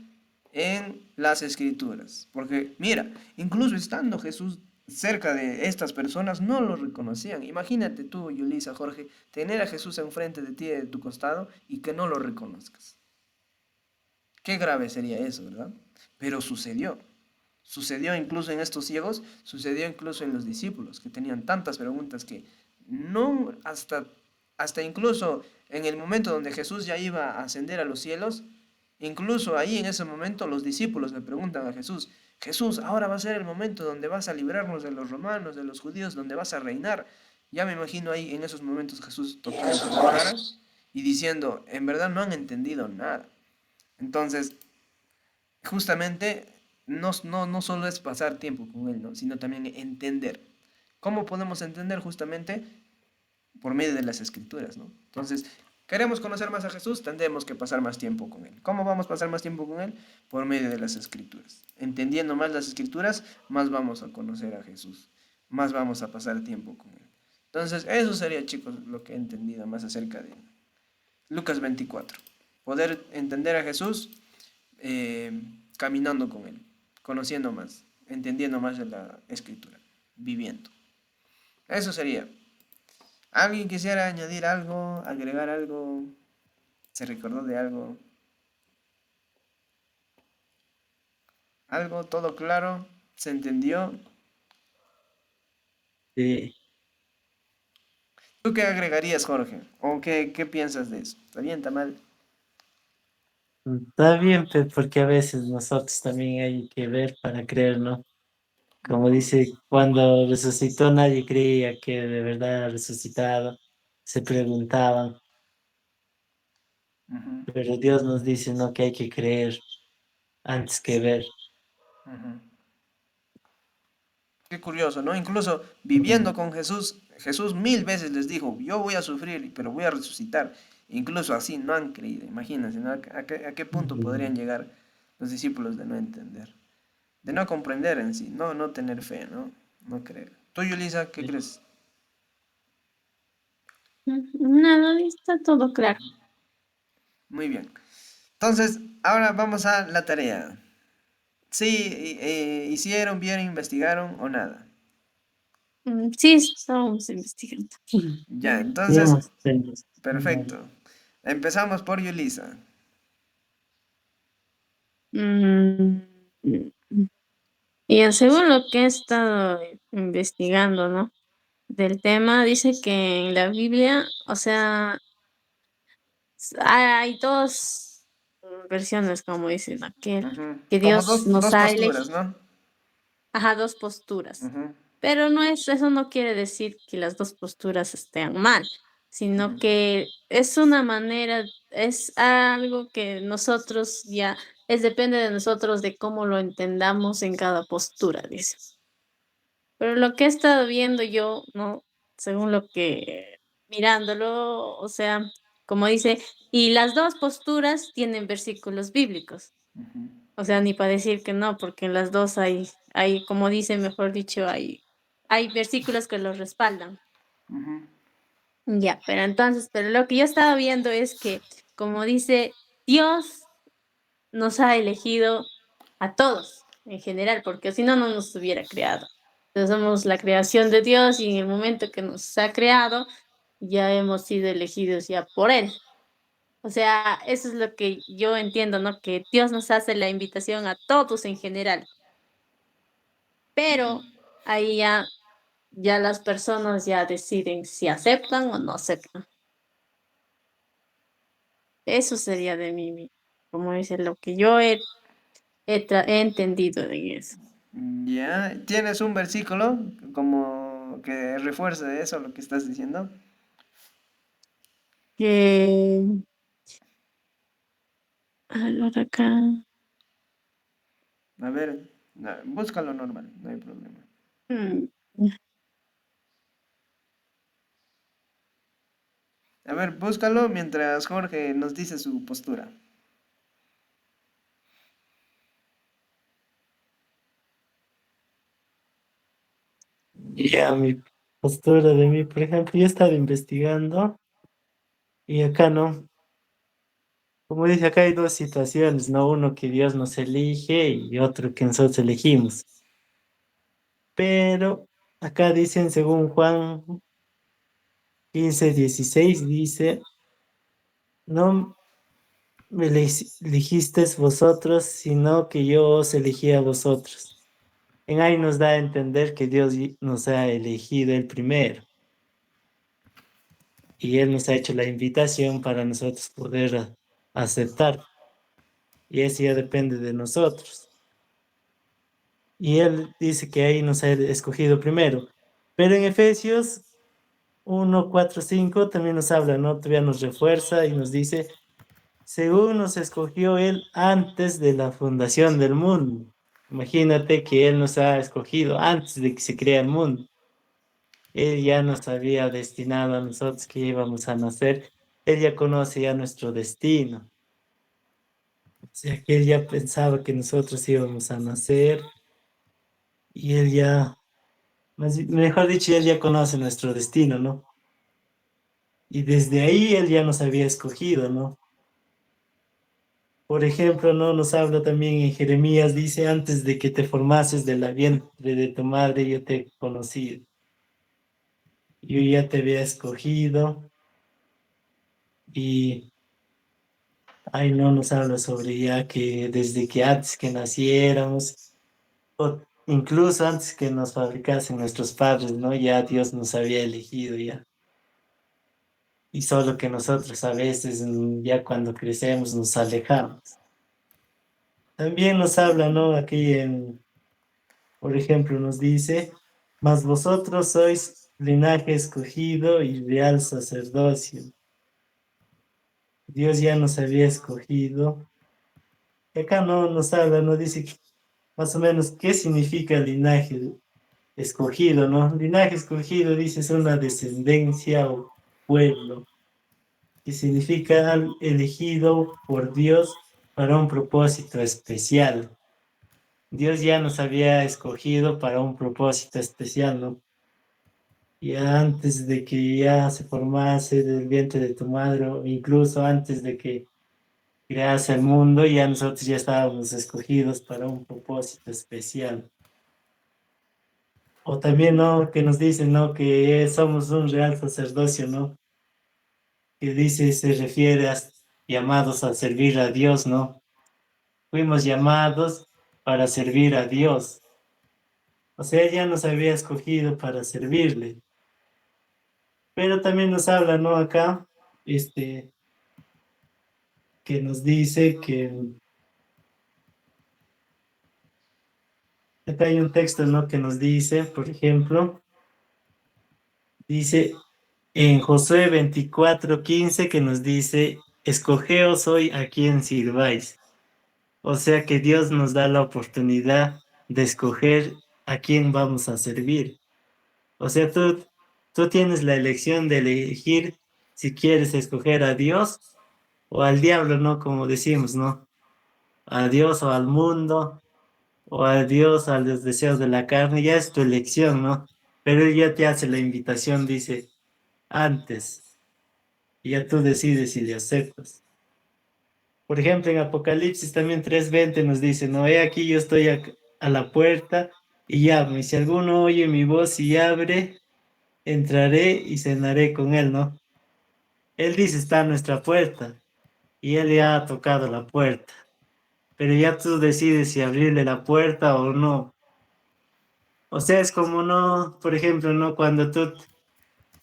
en las escrituras. Porque mira, incluso estando Jesús cerca de estas personas, no lo reconocían. Imagínate tú, Yulisa, Jorge, tener a Jesús enfrente de ti, de tu costado, y que no lo reconozcas. Qué grave sería eso, ¿verdad? Pero sucedió. Sucedió incluso en estos ciegos, sucedió incluso en los discípulos, que tenían tantas preguntas que no, hasta incluso en el momento donde Jesús ya iba a ascender a los cielos, incluso ahí en ese momento los discípulos le preguntan a Jesús: Jesús, ahora va a ser el momento donde vas a librarnos de los romanos, de los judíos, donde vas a reinar. Ya me imagino ahí en esos momentos Jesús tocando la cara y diciendo: en verdad no han entendido nada. Entonces, justamente, no solo es pasar tiempo con Él, ¿no? Sino también entender. ¿Cómo podemos entender? Justamente por medio de las escrituras, ¿no? Entonces, queremos conocer más a Jesús, tendremos que pasar más tiempo con Él. ¿Cómo vamos a pasar más tiempo con Él? Por medio de las escrituras. Entendiendo más las escrituras, más vamos a conocer a Jesús, más vamos a pasar tiempo con Él. Entonces, eso sería, chicos, lo que he entendido más acerca de Lucas 24. Poder entender a Jesús caminando con Él, conociendo más, entendiendo más de la escritura, viviendo. Eso sería. ¿Alguien quisiera añadir algo, agregar algo? ¿Se recordó de algo? ¿Algo? ¿Todo claro? ¿Se entendió? Sí. ¿Tú qué agregarías, Jorge? ¿O qué piensas de eso? ¿Está bien, está mal? Está bien, porque a veces nosotros también hay que ver para creer, ¿no? Como dice, cuando resucitó nadie creía que de verdad ha resucitado. Se preguntaban, Ujú, pero Dios nos dice, ¿no? Que hay que creer antes que ver. ujú. Qué curioso, ¿no? Incluso viviendo con Jesús, Jesús 1000 veces les dijo: yo voy a sufrir, pero voy a resucitar. Incluso así no han creído. Imagínense, ¿no? ¿A qué punto podrían llegar los discípulos de no entender? De no comprender en sí, no tener fe, ¿no? No creer. ¿Tú, Yulisa, qué crees? Nada, está todo claro. Muy bien. Entonces, ahora vamos a la tarea. Sí, hicieron, vieron, investigaron o nada. Sí, estamos investigando. Ya, Sí, entonces, hemos perfecto. Empezamos por Yulisa. Mm, y según lo que he estado investigando, ¿no? Del tema, dice que en la Biblia, o sea, hay dos versiones, como dicen aquel, Ujú. que Como Dios nos dos ha posturas, elegido, ¿no? ajá, dos posturas. Ujú, Pero eso no quiere decir que las dos posturas estén mal, sino ujú. que es una manera, es algo que nosotros ya, depende de nosotros de cómo lo entendamos en cada postura, dice. Pero lo que he estado viendo yo, ¿no? Según lo que mirándolo, o sea, como dice, y las dos posturas tienen versículos bíblicos. O sea, ni para decir que no, porque en las dos hay, como dice, mejor dicho, hay versículos que los respaldan. Ujú. Ya, pero entonces, pero lo que yo estaba viendo es que, como dice, Dios nos ha elegido a todos en general, porque si no, no nos hubiera creado. Entonces somos la creación de Dios y en el momento que nos ha creado, ya hemos sido elegidos ya por Él. O sea, eso es lo que yo entiendo, ¿no? Que Dios nos hace la invitación a todos en general, pero ahí ya las personas ya deciden si aceptan o no aceptan. Eso sería de mí, como dice, lo que yo he entendido de eso. Ya, ¿tienes un versículo como que refuerce eso, lo que estás diciendo? Que, ahora acá, A ver, búscalo normal, no hay problema. mm, A ver, búscalo mientras Jorge nos dice su postura. Ya, mi postura de mí, por ejemplo, yo he estado investigando y acá no, como dice, acá hay dos situaciones, ¿no? Uno que Dios nos elige y otro que nosotros elegimos. Pero acá dicen, según Juan 15:16, dice, no me elegisteis vosotros, sino que yo os elegí a vosotros. En ahí nos da a entender que Dios nos ha elegido el primero y Él nos ha hecho la invitación para nosotros poder aceptar. Y eso ya depende de nosotros. Y Él dice que ahí nos ha escogido primero. Pero en Efesios 1:4-5 también nos habla, ¿no? Todavía nos refuerza y nos dice, según nos escogió Él antes de la fundación del mundo. Imagínate que Él nos ha escogido antes de que se crea el mundo. Él ya nos había destinado a nosotros que íbamos a nacer. Él ya conoce ya nuestro destino. O sea que Él ya pensaba que nosotros íbamos a nacer y Él ya, mejor dicho, Él ya conoce nuestro destino, ¿no? Y desde ahí Él ya nos había escogido, ¿no? Por ejemplo, ¿no? Nos habla también en Jeremías, dice, antes de que te formases de la vientre de tu madre, yo te he conocido. Yo ya te había escogido y ahí no nos habla sobre ya que desde que antes que naciéramos, o incluso antes que nos fabricasen nuestros padres, ¿no? Ya Dios nos había elegido ya. Y solo que nosotros a veces, ya cuando crecemos, nos alejamos. También nos habla, ¿no? Aquí por ejemplo, nos dice, mas vosotros sois linaje escogido y real sacerdocio. Dios ya nos había escogido. Y acá no nos habla, no dice más o menos qué significa linaje escogido, ¿no? Linaje escogido, dice, es una descendencia o pueblo, que significa elegido por Dios para un propósito especial. Dios ya nos había escogido para un propósito especial, ¿no? Y antes de que ya se formase del vientre de tu madre, o incluso antes de que crease el mundo, ya nosotros ya estábamos escogidos para un propósito especial. O también, ¿no? Que nos dicen, ¿no? Que somos un real sacerdocio, ¿no? Que dice, se refiere a llamados a servir a Dios, ¿no? Fuimos llamados para servir a Dios. O sea, ya nos había escogido para servirle. Pero también nos habla, ¿no? Acá, que nos dice que acá hay un texto, ¿no? Que nos dice, por ejemplo, dice en Josué 24:15 que nos dice, escogeos hoy a quien sirváis. O sea que Dios nos da la oportunidad de escoger a quién vamos a servir. O sea, tú tienes la elección de elegir si quieres escoger a Dios o al diablo, ¿no? Como decimos, ¿no? A Dios o al mundo, o a Dios, a los deseos de la carne, ya es tu elección, ¿no? Pero Él ya te hace la invitación, dice, antes, y ya tú decides si le aceptas. Por ejemplo, en Apocalipsis también 3:20 nos dice, no, he aquí yo estoy a la puerta y llamo, y si alguno oye mi voz y abre, entraré y cenaré con él, ¿no? Él dice, está a nuestra puerta, y Él ya ha tocado la puerta, pero ya tú decides si abrirle la puerta o no. O sea, es como no, por ejemplo, ¿no? Cuando tú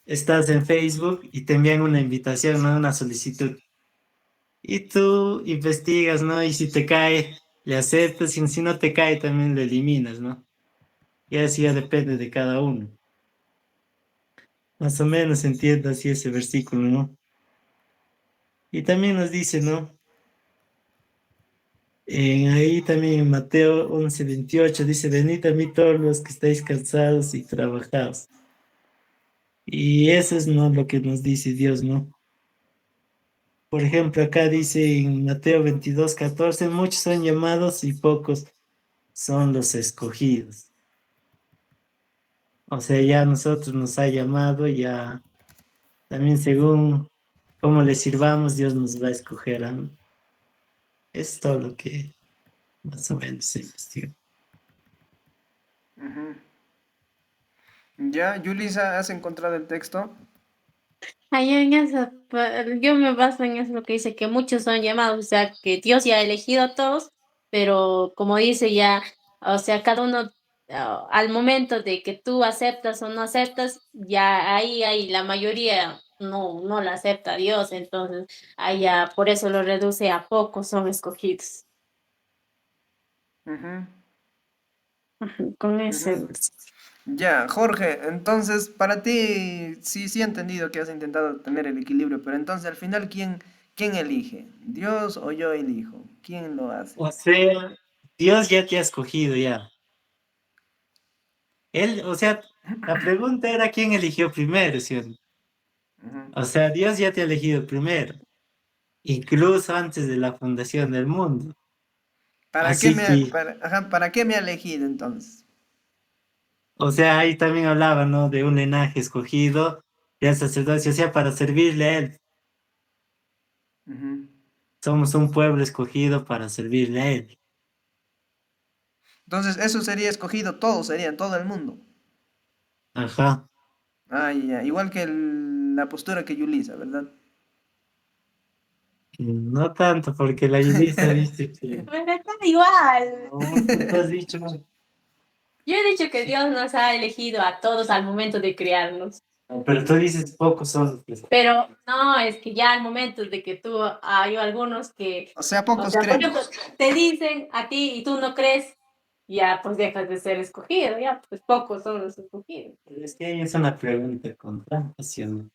estás en Facebook y te envían una invitación, ¿no? Una solicitud. Y tú investigas, ¿no? Y si te cae, le aceptas, y si no te cae, también lo eliminas, ¿no? Y así ya depende de cada uno. Más o menos entiendo así ese versículo, ¿no? Y también nos dice, ¿no? Ahí también en Mateo 11:28 dice, venid a mí todos los que estáis cansados y trabajados. Y eso es, ¿no? Lo que nos dice Dios, ¿no? Por ejemplo, acá dice en Mateo 22:14, muchos son llamados y pocos son los escogidos. O sea, ya a nosotros nos ha llamado, ya también según cómo le sirvamos, Dios nos va a escoger. ¿No? Es todo lo que más o menos se investiga. Ujú. Ya, Yulisa, ¿has encontrado el texto? Ahí en eso, yo me baso en eso lo que dice que muchos son llamados, o sea, que Dios ya ha elegido a todos, pero como dice ya, o sea, cada uno al momento de que tú aceptas o no aceptas, ya ahí la mayoría no la acepta a Dios, entonces ahí ya por eso lo reduce a pocos son escogidos. Ujú, Ujú, con ese ujú. versículo. Ya, Jorge, entonces para ti sí he entendido que has intentado tener el equilibrio, pero entonces al final, ¿quién elige? ¿Dios o yo elijo? ¿Quién lo hace? O sea, Dios ya te ha escogido, ya. Él, o sea, la pregunta era quién eligió primero, ¿sí? O no? Ujú. O sea, Dios ya te ha elegido primero, incluso antes de la fundación del mundo. Así que, ¿Para qué me ha elegido entonces? o sea, ahí también hablaba, ¿no? De un linaje escogido, del sacerdocio, o sea, para servirle a Él. Ujú. Somos un pueblo escogido para servirle a Él. Entonces eso sería escogido, todo sería, todo el mundo. Ajá. Ah, ya, igual que la postura que Yulisa, ¿verdad? No tanto, porque la Yulisa dice que Pero está igual. no, tú has dicho, Yo he dicho que Dios nos ha elegido a todos al momento de crearnos. pero tú dices pocos son los que- Pero no, es que ya al momento de que tú, hay algunos que, O sea, o pocos sea, por creen. ejemplo, te dicen a ti y tú no crees, ya pues dejas de ser escogido, ya pues pocos son los escogidos. Pero es que ahí es una pregunta con trampa, ¿sí o no?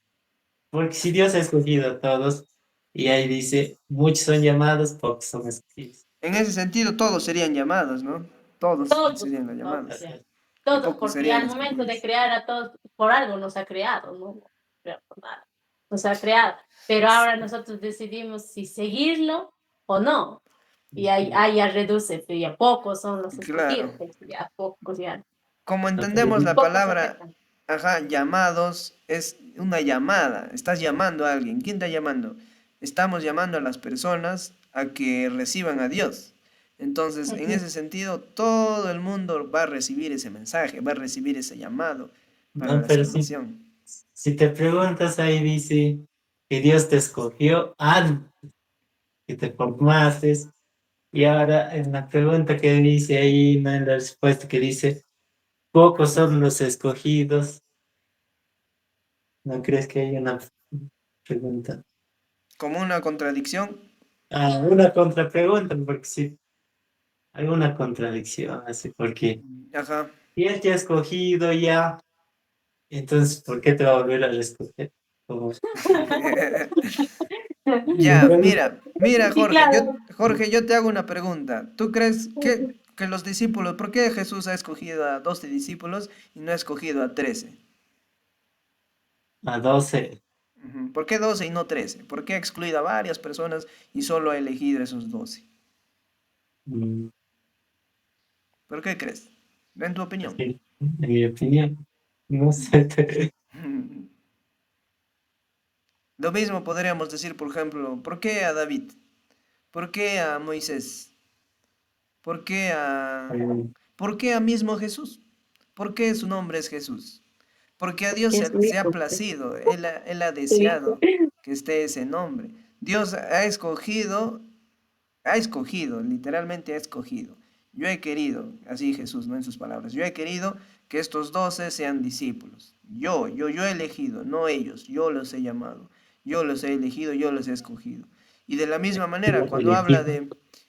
Porque si Dios ha escogido a todos, y ahí dice, muchos son llamados, pocos son escogidos. En ese sentido, todos serían llamados, ¿no? Todos Todos, serían los todos, llamados. ya. Y Todos, pocos porque serían al momento de escogidos. crear a todos, por algo nos ha creado, ¿no? Pero por nada, nos ha creado. Pero ahora nosotros decidimos si seguirlo o no. Y ahí ya reduce, pero ya pocos son los Claro. escogidos, pues, ya pocos ya. Como No, pero entendemos la Pocos palabra, aceptan. ajá, llamados, es una llamada. Estás llamando a alguien. ¿Quién está llamando? Estamos llamando a las personas a que reciban a Dios. Entonces, en Ujú. ese sentido, todo el mundo va a recibir ese mensaje, va a recibir ese llamado para no, la pero si, salvación. si te preguntas ahí dice que Dios te escogió antes que te formaste, y ahora en la pregunta que dice ahí, no en la respuesta que dice, pocos son los escogidos, ¿no crees que hay una pregunta? Como una contradicción. Ah, una contrapregunta, porque sí, hay una contradicción, así, porque Ajá. si él te ha escogido ya, entonces, ¿por qué te va a volver a escoger? Como- Ya, mira, Y Jorge, claro, yo te hago una pregunta. ¿Tú crees que que los discípulos, ¿por qué Jesús ha escogido a 12 discípulos y no ha escogido a 13? A 12. Ujú. ¿Por qué 12 y no 13? ¿Por qué ha excluido a varias personas y solo ha elegido esos 12? Mm, ¿Por qué crees? En tu opinión. sí, en mi opinión. No sé. Lo mismo podríamos decir, por ejemplo, ¿por qué a David? ¿Por qué a Moisés? ¿Por qué a... Mm, ¿Por qué a mismo Jesús? ¿Por qué su nombre es Jesús? Porque a Dios Porque es su se ha hijo, pues, placido, Él ha su hijo. deseado que esté ese nombre. Dios ha escogido, literalmente ha escogido. Yo he querido, así Jesús, no en sus palabras, yo he querido que estos 12 sean discípulos. Yo he elegido, no ellos, yo los he llamado, yo los he elegido, yo los he escogido. Y de la misma manera, elegido.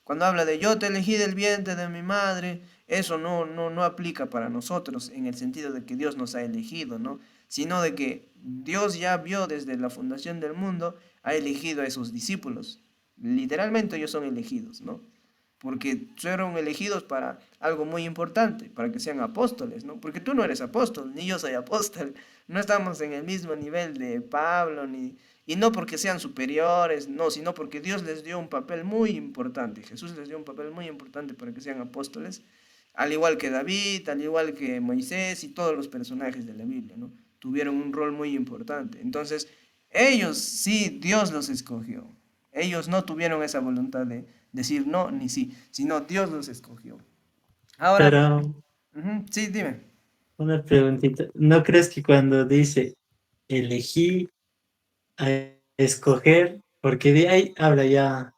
cuando habla de yo te elegí del vientre de mi madre, eso no aplica para nosotros en el sentido de que Dios nos ha elegido, ¿no? Sino de que Dios ya vio desde la fundación del mundo, ha elegido a esos discípulos. Literalmente ellos son elegidos, ¿no? Porque fueron elegidos para algo muy importante, para que sean apóstoles, ¿no? Porque tú no eres apóstol, ni yo soy apóstol. No estamos en el mismo nivel de Pablo, y no porque sean superiores, no, sino porque Dios les dio un papel muy importante. Jesús les dio un papel muy importante para que sean apóstoles, al igual que David, al igual que Moisés y todos los personajes de la Biblia, ¿no? Tuvieron un rol muy importante. Entonces, ellos sí, Dios los escogió. Ellos no tuvieron esa voluntad de decir no ni sí, sino Dios los escogió. Ahora, Pero sí, dime. una preguntita. ¿No crees que cuando dice elegí a escoger, porque de ahí habla ya,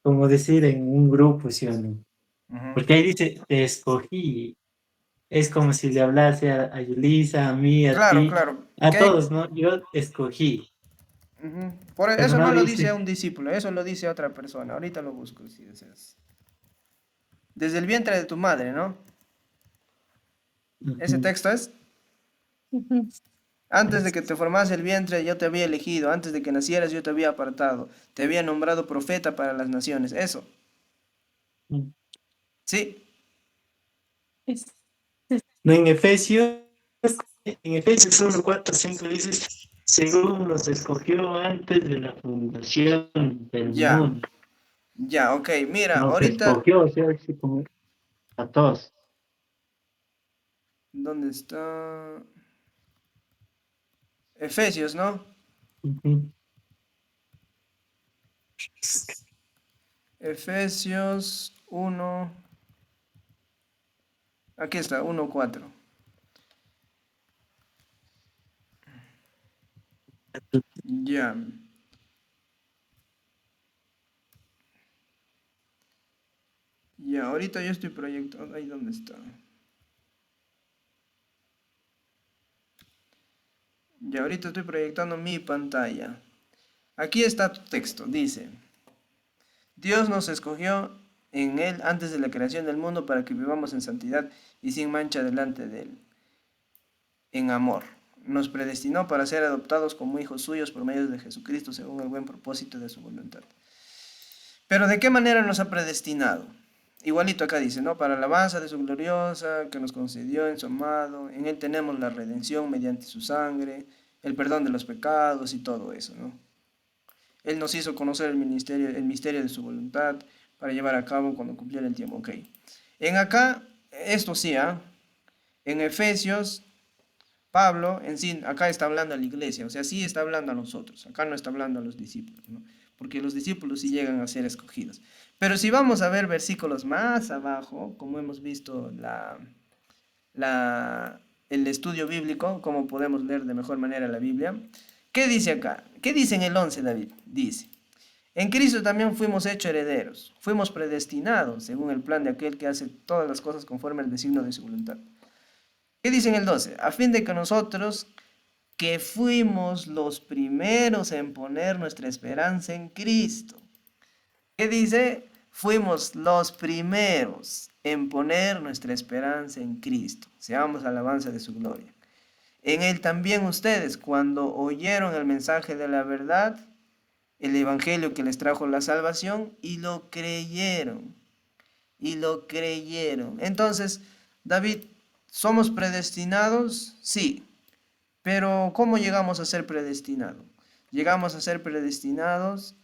como decir en un grupo, ¿sí o no? Ujú. Porque ahí dice te escogí, es como si le hablase a Yulisa, a mí, a Claro, ti, claro. a Que todos, ¿no? Yo escogí, Por pero eso no no lo dice dice. a un discípulo, eso lo dice a otra persona. Ahorita lo busco si deseas. Desde el vientre de tu madre, ¿no? Ese Ujú, texto es. Ujú. Antes de que te formase el vientre, yo te había elegido. Antes de que nacieras, yo te había apartado. Te había nombrado profeta para las naciones. Eso. ujú. Sí. Es, No, en Efesios 1, 4, 5 dice, según los escogió antes de la fundación del Ya. mundo. Ya, ok. Mira, Nos ahorita. escogió, o sea, así como a todos. ¿Dónde está? Efesios, ¿no? Ujú. Efesios 1. Aquí está, 1:4. Ya. Ya, ahorita yo estoy proyectando. Ahí, ¿dónde está? Ya, ahorita estoy proyectando mi pantalla. Aquí está tu texto. Dice: Dios nos escogió en Él antes de la creación del mundo para que vivamos en santidad y sin mancha delante de Él, en amor. Nos predestinó para ser adoptados como hijos suyos por medio de Jesucristo según el buen propósito de su voluntad. Pero ¿de qué manera nos ha predestinado? Igualito acá dice, ¿no? Para alabanza de su gloriosa, que nos concedió en su amado. En Él tenemos la redención mediante su sangre, el perdón de los pecados y todo eso, ¿no? Él nos hizo conocer el misterio de su voluntad para llevar a cabo cuando cumpliera el tiempo. Ok. En acá, esto sí, ¿ah? En Efesios, Pablo, en sí, acá está hablando a la iglesia, o sea, sí está hablando a nosotros, acá no está hablando a los discípulos, ¿no? Porque los discípulos sí llegan a ser escogidos. Pero si vamos a ver versículos más abajo, como hemos visto el estudio bíblico, cómo podemos leer de mejor manera la Biblia, ¿qué dice acá? ¿Qué dice en el 11 David? Dice: en Cristo también fuimos hechos herederos, fuimos predestinados según el plan de aquel que hace todas las cosas conforme al designio de su voluntad. ¿Qué dice en el 12? A fin de que nosotros, que fuimos los primeros en poner nuestra esperanza en Cristo. ¿Qué dice? Fuimos los primeros en poner nuestra esperanza en Cristo. Seamos alabanza de su gloria. En Él también ustedes, cuando oyeron el mensaje de la verdad, el evangelio que les trajo la salvación, y lo creyeron. y lo creyeron. Entonces, David, ¿somos predestinados? Sí. Pero ¿cómo llegamos a ser predestinados? Llegamos a ser predestinados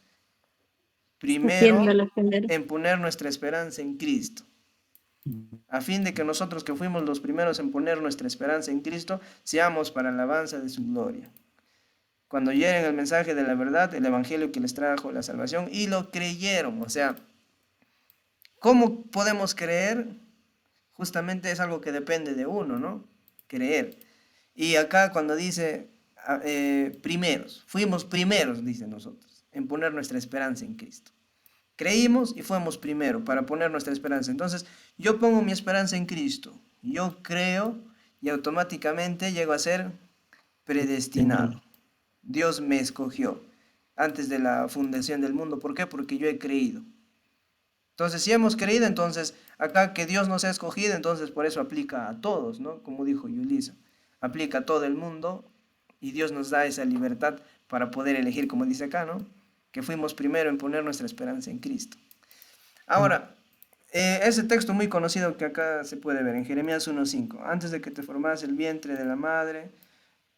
primero Haciéndolo primero. en poner nuestra esperanza en Cristo, a fin de que nosotros que fuimos los primeros en poner nuestra esperanza en Cristo, seamos para alabanza de su gloria. Cuando oyeron el mensaje de la verdad, el evangelio que les trajo la salvación, y lo creyeron. O sea, ¿cómo podemos creer? Justamente es algo que depende de uno, ¿no? Creer. Y acá cuando dice primeros, fuimos primeros, dice nosotros, en poner nuestra esperanza en Cristo. Creímos y fuimos primero para poner nuestra esperanza. Entonces, yo pongo mi esperanza en Cristo, yo creo y automáticamente llego a ser predestinado. Dios me escogió antes de la fundación del mundo. ¿Por qué? Porque yo he creído. Entonces, si hemos creído, entonces, acá que Dios nos ha escogido, entonces por eso aplica a todos, ¿no? Como dijo Yulisa, aplica a todo el mundo y Dios nos da esa libertad para poder elegir, como dice acá, ¿no? Que fuimos primero en poner nuestra esperanza en Cristo. Ahora, ese texto muy conocido que acá se puede ver en Jeremías 1:5, antes de que te formase el vientre de la madre,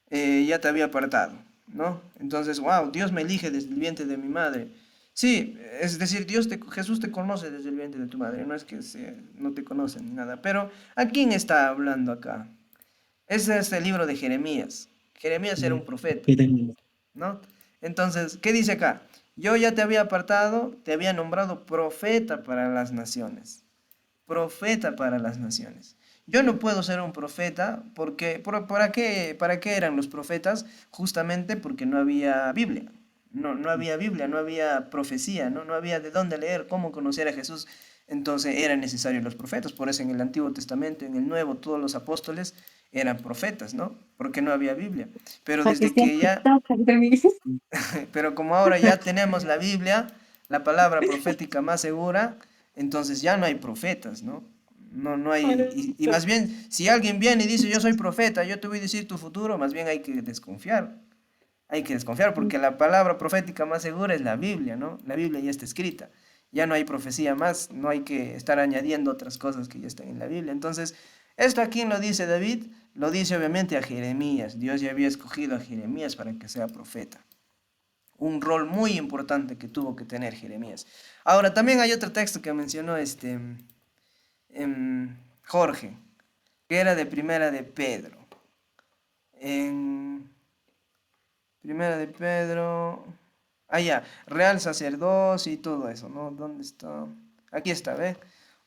ya te había apartado, ¿no? Entonces, wow, Dios me elige desde el vientre de mi madre. Sí, es decir, Jesús te conoce desde el vientre de tu madre, no es que no te conocen ni nada, pero ¿a quién está hablando acá? Ese es el libro de Jeremías. Jeremías era un profeta, ¿no? Entonces, ¿qué dice acá? Yo ya te había apartado, te había nombrado profeta para las naciones. Profeta para las naciones. Yo no puedo ser un profeta porque, ¿para qué eran los profetas? Justamente porque no había Biblia. No había Biblia, no había profecía, no había de dónde leer, cómo conocer a Jesús. Entonces eran necesarios los profetas. Por eso en el Antiguo Testamento, en el Nuevo, todos los apóstoles eran profetas, ¿no? Porque no había Biblia. Pero Para que desde sea que ya, pero como ahora ya tenemos la Biblia, la palabra profética más segura, entonces ya no hay profetas, ¿no? No hay, y más bien, si alguien viene y dice yo soy profeta, yo te voy a decir tu futuro, más bien hay que desconfiar. Hay que desconfiar porque la palabra profética más segura es la Biblia, ¿no? La Biblia ya está escrita. Ya no hay profecía más, no hay que estar añadiendo otras cosas que ya están en la Biblia. Entonces, esto a quién lo dice David, lo dice obviamente a Jeremías. Dios ya había escogido a Jeremías para que sea profeta. Un rol muy importante que tuvo que tener Jeremías. Ahora, también hay otro texto que mencionó Jorge, que era de Primera de Pedro. En Primera de Pedro, ya, real sacerdocio y todo eso, ¿no? ¿Dónde está? Aquí está, ¿ve?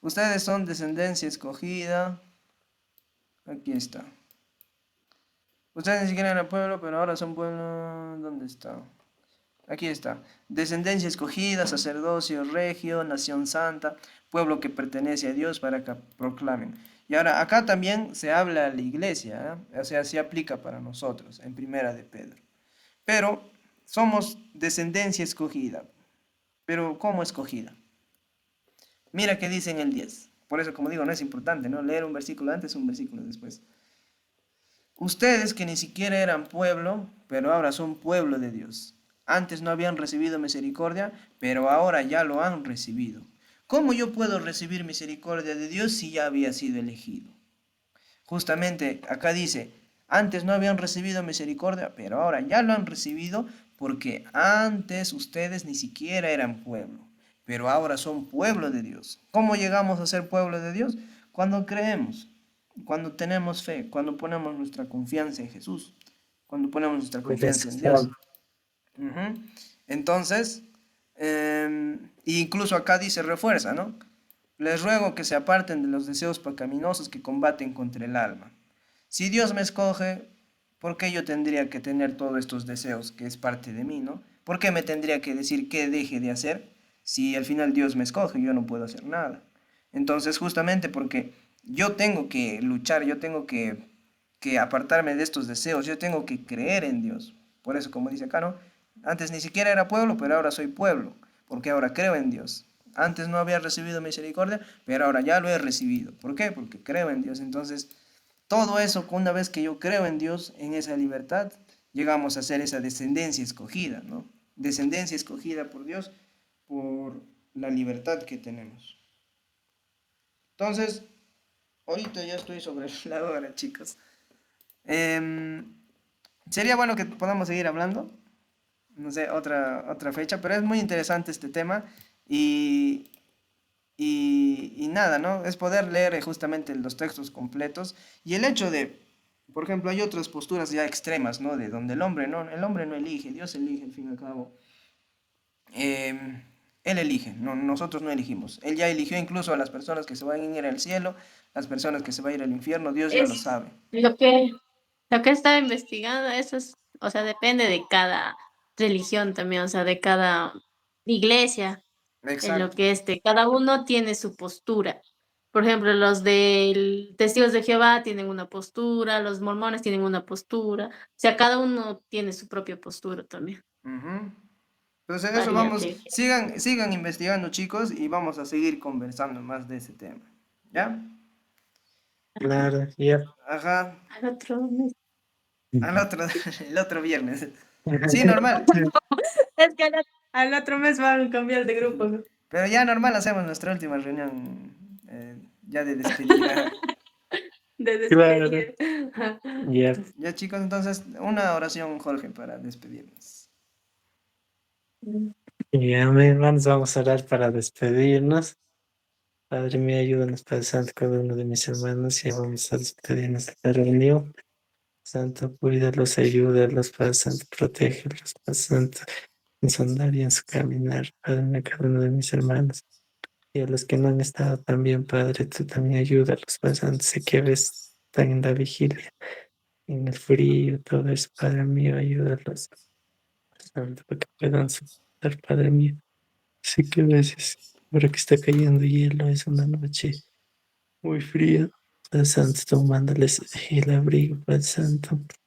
Ustedes son descendencia escogida. Aquí está. Ustedes ni siquiera eran pueblo, pero ahora son pueblo. ¿Dónde está? Aquí está. Descendencia escogida, sacerdocio regio, nación santa, pueblo que pertenece a Dios para que proclamen. Y ahora, acá también se habla a la iglesia, ¿eh? O sea, se aplica para nosotros, en Primera de Pedro. Pero somos descendencia escogida. Pero ¿cómo escogida? Mira qué dice en el 10. Por eso, como digo, no es importante, ¿no? Leer un versículo antes, un versículo después. Ustedes que ni siquiera eran pueblo, pero ahora son pueblo de Dios. Antes no habían recibido misericordia, pero ahora ya lo han recibido. ¿Cómo yo puedo recibir misericordia de Dios si ya había sido elegido? Justamente acá dice, antes no habían recibido misericordia, pero ahora ya lo han recibido porque antes ustedes ni siquiera eran pueblo, pero ahora son pueblo de Dios. ¿Cómo llegamos a ser pueblo de Dios? Cuando creemos, cuando tenemos fe, cuando ponemos nuestra confianza en Jesús, cuando ponemos nuestra confianza en Dios. Entonces, incluso acá dice, refuerza, ¿no? Les ruego que se aparten de los deseos pecaminosos que combaten contra el alma. Si Dios me escoge, ¿por qué yo tendría que tener todos estos deseos que es parte de mí, ¿no? ¿Por qué me tendría que decir qué deje de hacer si al final Dios me escoge y yo no puedo hacer nada? Entonces, justamente porque yo tengo que luchar, yo tengo que apartarme de estos deseos, yo tengo que creer en Dios. Por eso, como dice acá, ¿no? Antes ni siquiera era pueblo, pero ahora soy pueblo, porque ahora creo en Dios. Antes no había recibido misericordia, pero ahora ya lo he recibido. ¿Por qué? Porque creo en Dios. Entonces, todo eso, una vez que yo creo en Dios, en esa libertad, llegamos a ser esa descendencia escogida, ¿no? Descendencia escogida por Dios, por la libertad que tenemos. Entonces, ahorita ya estoy sobre la hora, chicos. Em, Sería bueno que podamos seguir hablando, no sé, otra fecha, pero es muy interesante este tema y, y nada, ¿no? Es poder leer justamente los textos completos y el hecho de, por ejemplo, hay otras posturas ya extremas, ¿no? De donde el hombre no elige, Dios elige al fin y al cabo. Él elige, no, nosotros no elegimos. Él ya eligió incluso a las personas que se van a ir al cielo, las personas que se van a ir al infierno, Dios ya lo Es sabe. lo que, lo que estaba investigando, eso es, o sea, depende de cada religión también, o sea, de cada iglesia, en lo Exacto. que cada uno tiene su postura. Por ejemplo, los del Testigos de Jehová tienen una postura, los mormones tienen una postura, o sea, cada uno tiene su propia postura también. Ujú. Entonces, eso Varía vamos, de... sigan investigando, chicos, y vamos a seguir conversando más de ese tema. ¿Ya? Claro, ya. Ajá, Al otro mes. al otro, el otro viernes. Sí, normal. Es que al otro mes van a cambiar de grupo, ¿no? Pero ya normal hacemos nuestra última reunión ya de despedida. De Claro, despedir. ya. Ya, chicos, entonces, una oración, Jorge, para despedirnos. Ya, mi hermanos, vamos a orar para despedirnos. Padre mío, ayúdanos, Padre Santo, cada uno de mis hermanos, y vamos a despedirnos de la reunión. Santo, cuídalos, ayúdalos, Padre Santo, protégelos, Padre Santo, en su andar y en su caminar, Padre mío, cada uno de mis hermanos. Y a los que no han estado también, Padre, tú también ayúdalos, Padre Santo, sé que a veces están en la vigilia, en el frío, todo eso, Padre mío, ayúdalos, Padre Santo, para que puedan soportar, Padre mío. Sé que a veces, ahora que está cayendo hielo, es una noche muy fría. Padre Santo, tú mándales el abrigo, Padre Santo.